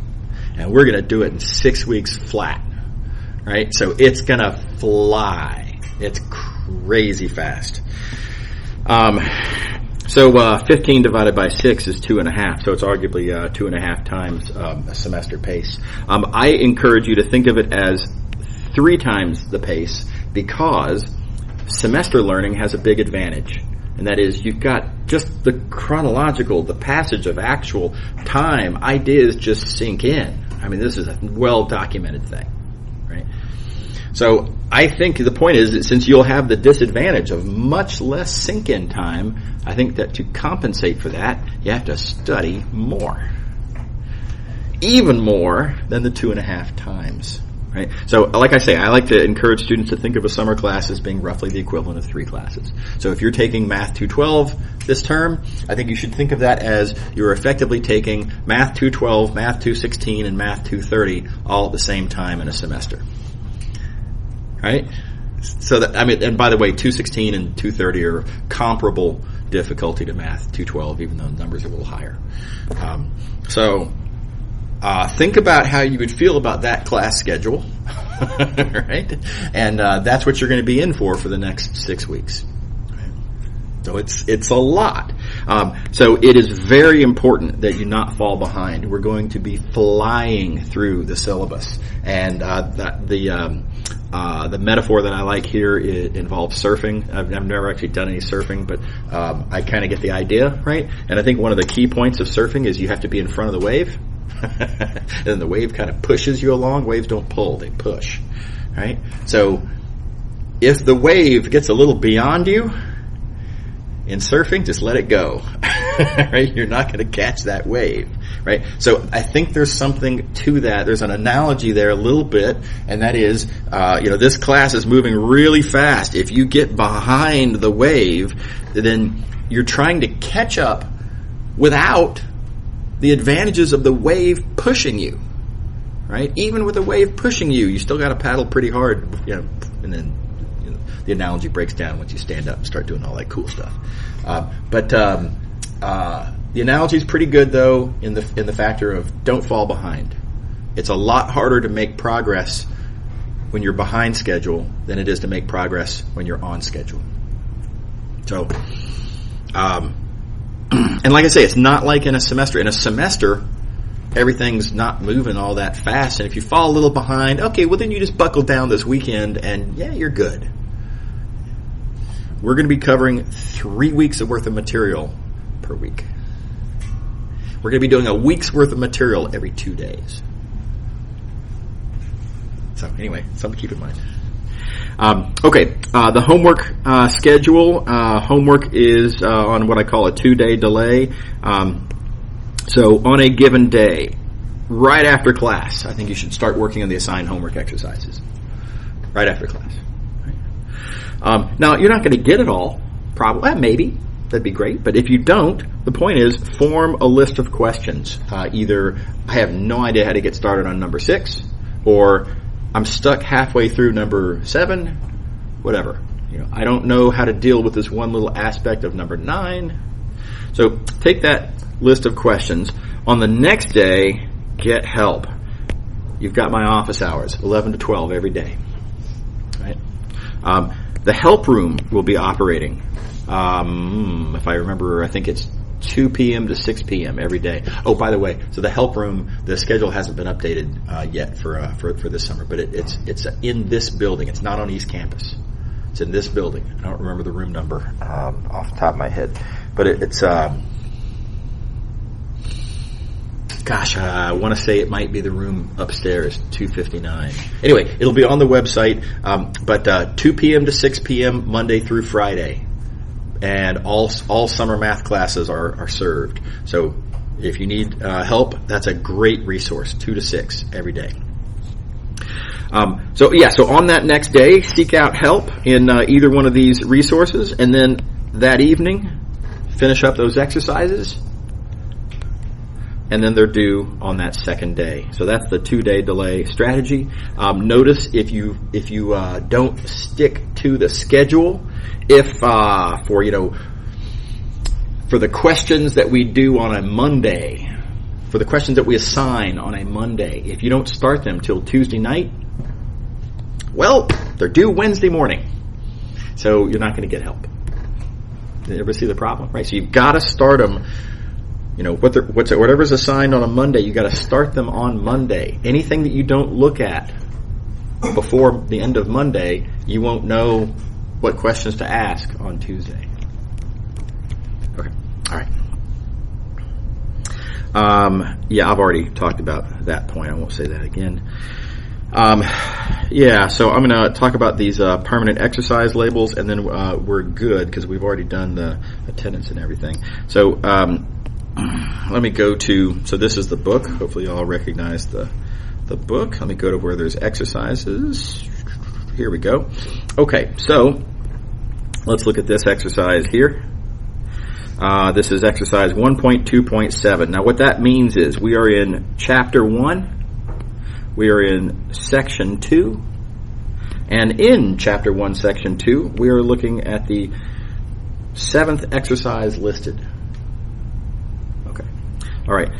[SPEAKER 1] And we're going to do it in 6 weeks flat. Right? So it's going to fly. It's crazy fast. So 15 divided by 6 is 2.5. So it's arguably 2.5 times a semester pace. I encourage you to think of it as 3 times the pace, because semester learning has a big advantage. And that is, you've got just the chronological, the passage of actual time, ideas just sink in. I mean, this is a well-documented thing, right? So I think the point is that since you'll have the disadvantage of much less sink-in time, I think that to compensate for that, you have to study more. Even more than the 2.5 times. Right? So, like I say, I like to encourage students to think of a summer class as being roughly the equivalent of 3 classes. So if you're taking Math 212 this term, I think you should think of that as you're effectively taking Math 212, Math 216, and Math 230 all at the same time in a semester. Right? So that, I mean, and by the way, 216 and 230 are comparable difficulty to Math 212, even though the numbers are a little higher. Think about how you would feel about that class schedule, right? And that's what you're going to be in for the next 6 weeks. So it's a lot. So it is very important that you not fall behind. We're going to be flying through the syllabus, and the metaphor that I like here involves surfing. I've never actually done any surfing, but I kind of get the idea, right? And I think one of the key points of surfing is you have to be in front of the wave. And then the wave kind of pushes you along. Waves don't pull, they push. Right? So if the wave gets a little beyond you, in surfing, just let it go. Right? You're not going to catch that wave. Right? So I think there's something to that. There's an analogy there a little bit, and that is, this class is moving really fast. If you get behind the wave, then you're trying to catch up without the advantages of the wave pushing you, right? Even with the wave pushing you, you still got to paddle pretty hard, and then the analogy breaks down once you stand up and start doing all that cool stuff. But the analogy is pretty good, though, in the factor of don't fall behind. It's a lot harder to make progress when you're behind schedule than it is to make progress when you're on schedule. So, and like I say, it's not like in a semester. In a semester, everything's not moving all that fast. And if you fall a little behind, okay, well then you just buckle down this weekend and yeah, you're good. We're going to be covering 3 weeks of worth of material per week. We're going to be doing a week's worth of material every 2 days. So anyway, something to keep in mind. The homework schedule. Homework is on what I call a 2-day delay. So on a given day, right after class, I think you should start working on the assigned homework exercises. Right after class. Right? Now, you're not going to get it all, probably. Maybe. That'd be great. But if you don't, the point is form a list of questions. Either I have no idea how to get started on number 6, or I'm stuck halfway through number 7, whatever. I don't know how to deal with this one little aspect of number 9. So take that list of questions. On the next day, get help. You've got my office hours, 11 to 12 every day. Right? The help room will be operating. If I remember, I think it's 2 p.m. to 6 p.m. every day. Oh, by the way, so the help room, the schedule hasn't been updated yet for this summer, but it's in this building. It's not on East Campus. It's in this building. I don't remember the room number off the top of my head, but it's I want to say it might be the room upstairs, 259. Anyway, it'll be on the website, but 2 p.m. to 6 p.m. Monday through Friday. And all summer math classes are served. So if you need help, that's a great resource, 2 to 6 every day. So on that next day, seek out help in either one of these resources, and then that evening, finish up those exercises, and then they're due on that second day. So that's the 2-day delay strategy. Notice if you don't stick to the schedule, if for the questions that we do on a Monday, for the questions that we assign on a Monday, if you don't start them till Tuesday night, well, they're due Wednesday morning. So you're not going to get help. You ever see the problem? Right? So you've got to start them, whatever's assigned on a Monday, you've got to start them on Monday. Anything that you don't look at before the end of Monday, you won't know what questions to ask on Tuesday. Okay. All right. I've already talked about that point. I won't say that again. So I'm going to talk about these permanent exercise labels, and then we're good because we've already done the attendance and everything. So let me go to, so this is the book. Hopefully you all recognize the book. Let me go to where there's exercises. Here we go. Okay, so let's look at this exercise here. This is exercise 1.2.7. Now what that means is we are in chapter 1. We are in section 2. And in chapter 1, section 2, we are looking at the 7th exercise listed. Okay. All right.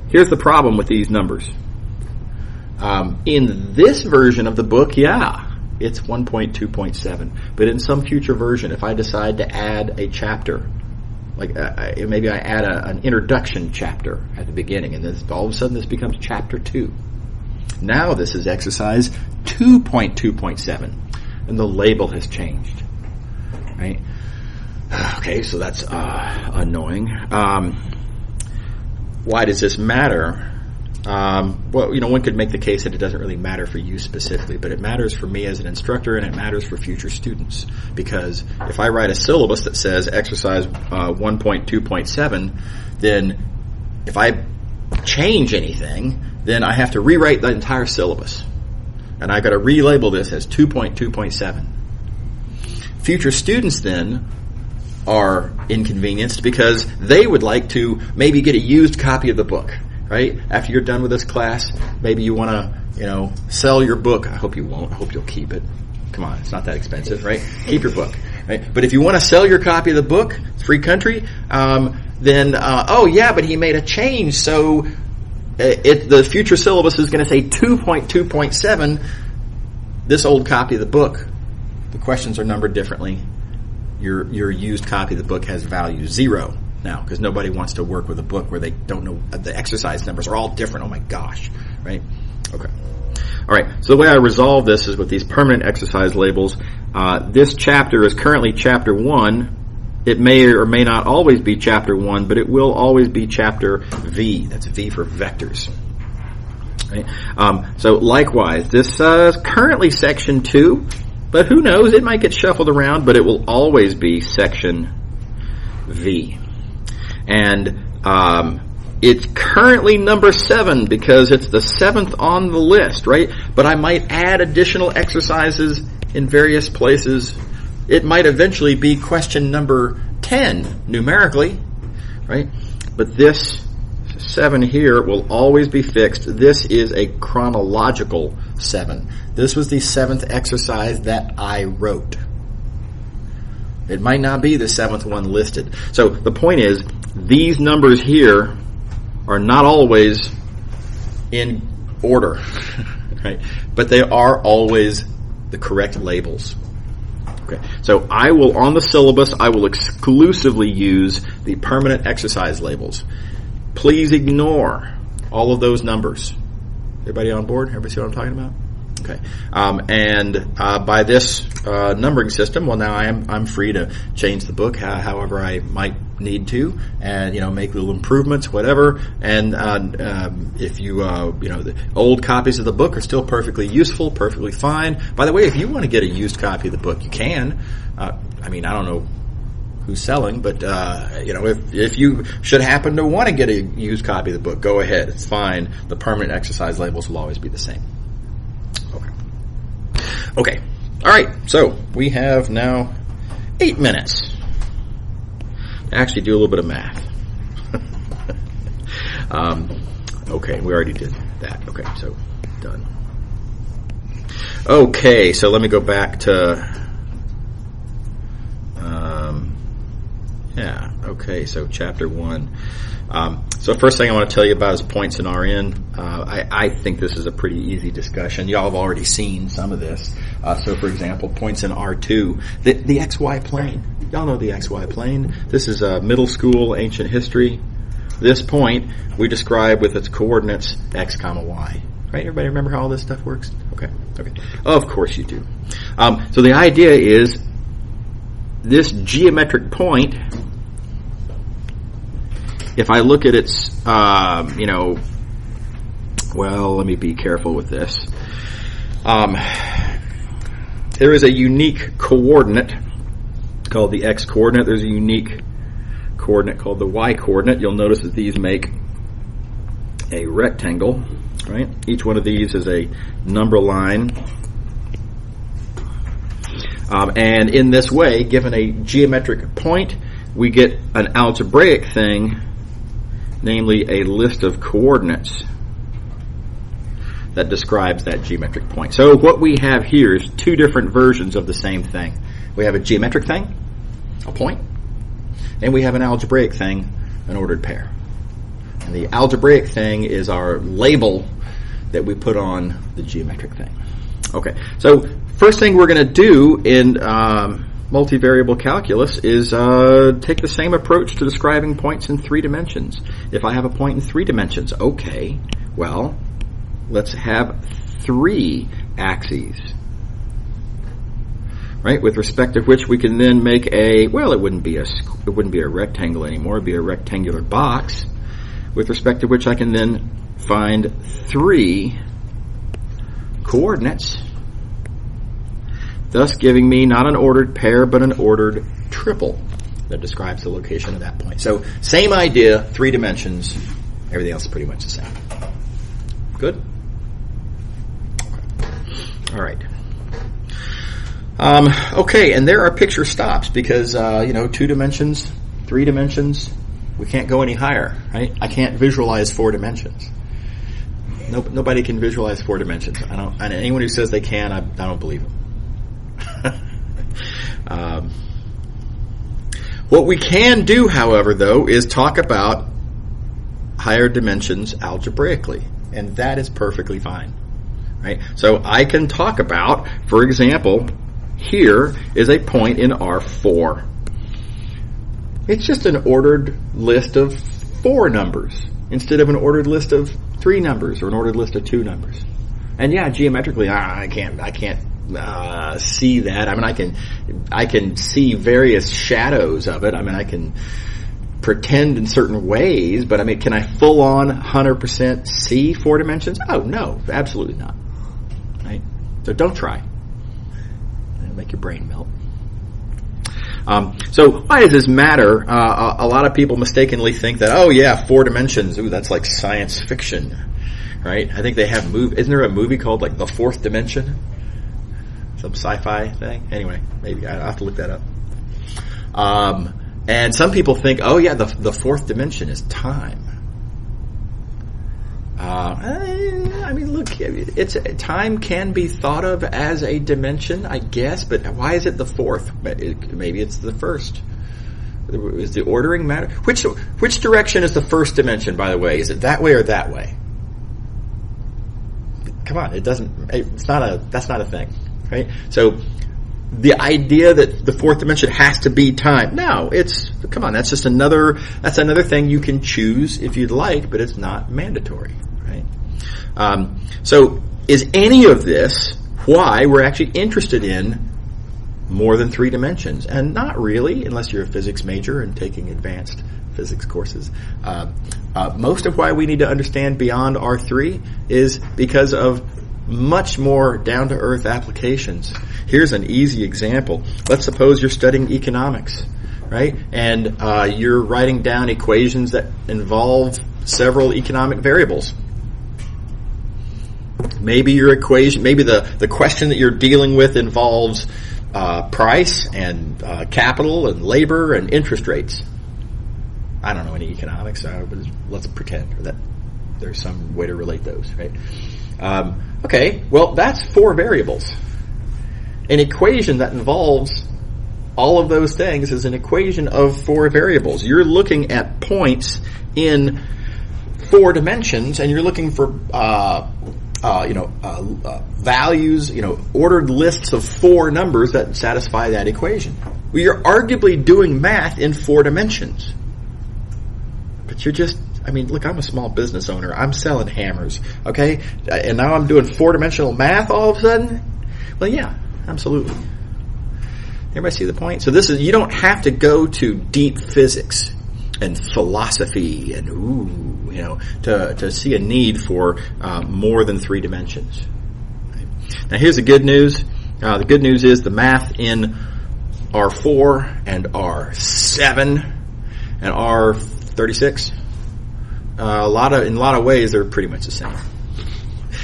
[SPEAKER 1] Here's the problem with these numbers. In this version of the book, it's 1.2.7. But in some future version, if I decide to add a chapter, like maybe I add an introduction chapter at the beginning, and then all of a sudden this becomes chapter 2. Now this is exercise 2.2.7, and the label has changed. Right? Okay, so that's annoying. Why does this matter? One could make the case that it doesn't really matter for you specifically, but it matters for me as an instructor, and it matters for future students. Because if I write a syllabus that says exercise 1.2.7, then if I change anything, then I have to rewrite the entire syllabus. And I've got to relabel this as 2.2.7. Future students then are inconvenienced because they would like to maybe get a used copy of the book. Right? After you're done with this class, maybe you want to, sell your book. I hope you won't. I hope you'll keep it. Come on, it's not that expensive, right? Keep your book. Right? But if you want to sell your copy of the book, it's free country, then, but he made a change, so the future syllabus is going to say 2.2.7. This old copy of the book, the questions are numbered differently. Your used copy of the book has value 0. Now, because nobody wants to work with a book where they don't know the exercise numbers are all different. Oh my gosh, right? Okay. All right. So the way I resolve this is with these permanent exercise labels. This chapter is currently chapter 1. It may or may not always be chapter 1, but it will always be chapter V. That's V for vectors. Right? So likewise, this is currently section 2, but who knows? It might get shuffled around, but it will always be section V. And it's currently number 7 because it's the 7th on the list, right? But I might add additional exercises in various places. It might eventually be question number 10 numerically, right? But this 7 here will always be fixed. This is a chronological 7. This was the 7th exercise that I wrote. It might not be the 7th one listed. So the point is, these numbers here are not always in order, right? But they are always the correct labels. Okay. So I will, on the syllabus, I will exclusively use the permanent exercise labels. Please ignore all of those numbers. Everybody on board? Everybody see what I'm talking about? Okay. By this numbering system, well, now I'm free to change the book however I might need to, and make little improvements, whatever. And if you the old copies of the book are still perfectly useful, perfectly fine. By the way, if you want to get a used copy of the book, you can. I don't know who's selling, but if you should happen to want to get a used copy of the book, go ahead. It's fine. The permanent exercise labels will always be the same. Okay. All right. So we have now 8 minutes to actually do a little bit of math. Okay, we already did that. Okay, so done. Okay, so let me go back to... okay, so chapter 1. So first thing I want to tell you about is points in Rn. I think this is a pretty easy discussion. Y'all have already seen some of this. So for example, points in R2. The XY plane. Y'all know the XY plane. This is middle school ancient history. This point we describe with its coordinates x comma y. Right? Everybody remember how all this stuff works? Okay. Of course you do. So the idea is this geometric point, if I look at its, well, let me be careful with this. There is a unique coordinate called the x coordinate. There's a unique coordinate called the y coordinate. You'll notice that these make a rectangle, right? Each one of these is a number line. And in this way, given a geometric point, we get an algebraic thing, namely a list of coordinates that describes that geometric point. So what we have here is two different versions of the same thing. We have a geometric thing, a point, and we have an algebraic thing, an ordered pair. And the algebraic thing is our label that we put on the geometric thing. Okay, so first thing we're going to do in multivariable calculus is take the same approach to describing points in 3 dimensions. If I have a point in 3 dimensions, okay, well, let's have 3 axes, right? With respect to which we can then make a, well, it wouldn't be a rectangle anymore; it'd be a rectangular box. With respect to which I can then find 3 coordinates, thus giving me not an ordered pair but an ordered triple that describes the location of that point. So same idea, 3 dimensions, everything else is pretty much the same. Good? All right. Okay, and there are picture stops because 2 dimensions, 3 dimensions, we can't go any higher, right? I can't visualize 4 dimensions. Nobody can visualize 4 dimensions. And anyone who says they can, I don't believe them. What we can do, however, though, is talk about higher dimensions algebraically, and that is perfectly fine, right? So I can talk about, for example, here is a point in R4. It's just an ordered list of 4 numbers instead of an ordered list of 3 numbers or an ordered list of 2 numbers. And yeah, geometrically, I can't see that. I mean, I can see various shadows of it. I mean, I can pretend in certain ways, but I mean, can I full on 100% see 4 dimensions? Oh no, absolutely not. Right? So don't try. It'll make your brain melt. So why does this matter? A lot of people mistakenly think that, oh yeah, 4 dimensions, ooh, that's like science fiction, right? I think they have isn't there a movie called like The 4th Dimension? Some sci-fi thing? Anyway, maybe I'll have to look that up. And some people think, oh yeah, the 4th dimension is time. I mean, look, time can be thought of as a dimension, I guess, but why is it the 4th? Maybe it's the 1st. Is the ordering matter? Which direction is the 1st dimension, by the way? Is it that way or that way? Come on, that's not a thing, right? So the idea that the 4th dimension has to be time, no, come on, that's another thing you can choose if you'd like, but it's not mandatory, right? So is any of this why we're actually interested in more than 3 dimensions? And not really, unless you're a physics major and taking advanced physics courses. Most of why we need to understand beyond R3 is because of much more down-to-earth applications. Here's an easy example. Let's suppose you're studying economics, right? And you're writing down equations that involve several economic variables. Maybe the question that you're dealing with involves price and capital and labor and interest rates. I don't know any economics, but let's pretend that there's some way to relate those, right? Okay, well, that's 4 variables. An equation that involves all of those things is an equation of 4 variables. You're looking at points in 4 dimensions, and you're looking for values, ordered lists of 4 numbers that satisfy that equation. Well, you're arguably doing math in 4 dimensions. But you're just, look, I'm a small business owner. I'm selling hammers, okay? And now I'm doing 4-dimensional math all of a sudden? Well, yeah, absolutely. Everybody see the point? So you don't have to go to deep physics and philosophy and to see a need for more than 3 dimensions. Right? Now here's the good news. The good news is the math in R4 and R7 and R36. In a lot of ways they're pretty much the same.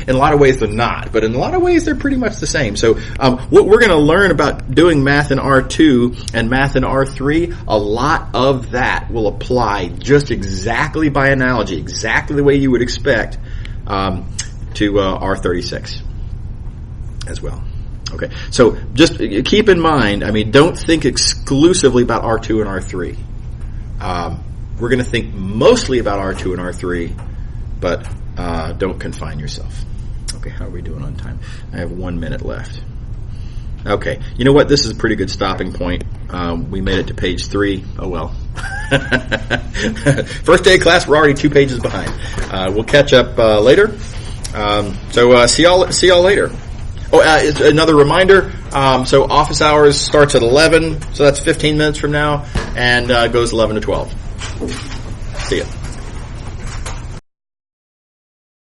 [SPEAKER 1] In a lot of ways they're not, but in a lot of ways they're pretty much the same. So what we're going to learn about doing math in R2 and math in R3, a lot of that will apply just exactly by analogy, exactly the way you would expect to R36 as well. Okay, so just keep in mind, don't think exclusively about R2 and R3. We're going to think mostly about R2 and R3, but don't confine yourself. Okay, how are we doing on time? I have 1 minute left. Okay, you know what? This is a pretty good stopping point. We made it to page 3. Oh well. First day of class, we're already 2 pages behind. We'll catch up later. So see y'all later. Oh, it's another reminder. So office hours starts at 11, so that's 15 minutes from now, and goes 11 to 12. See ya.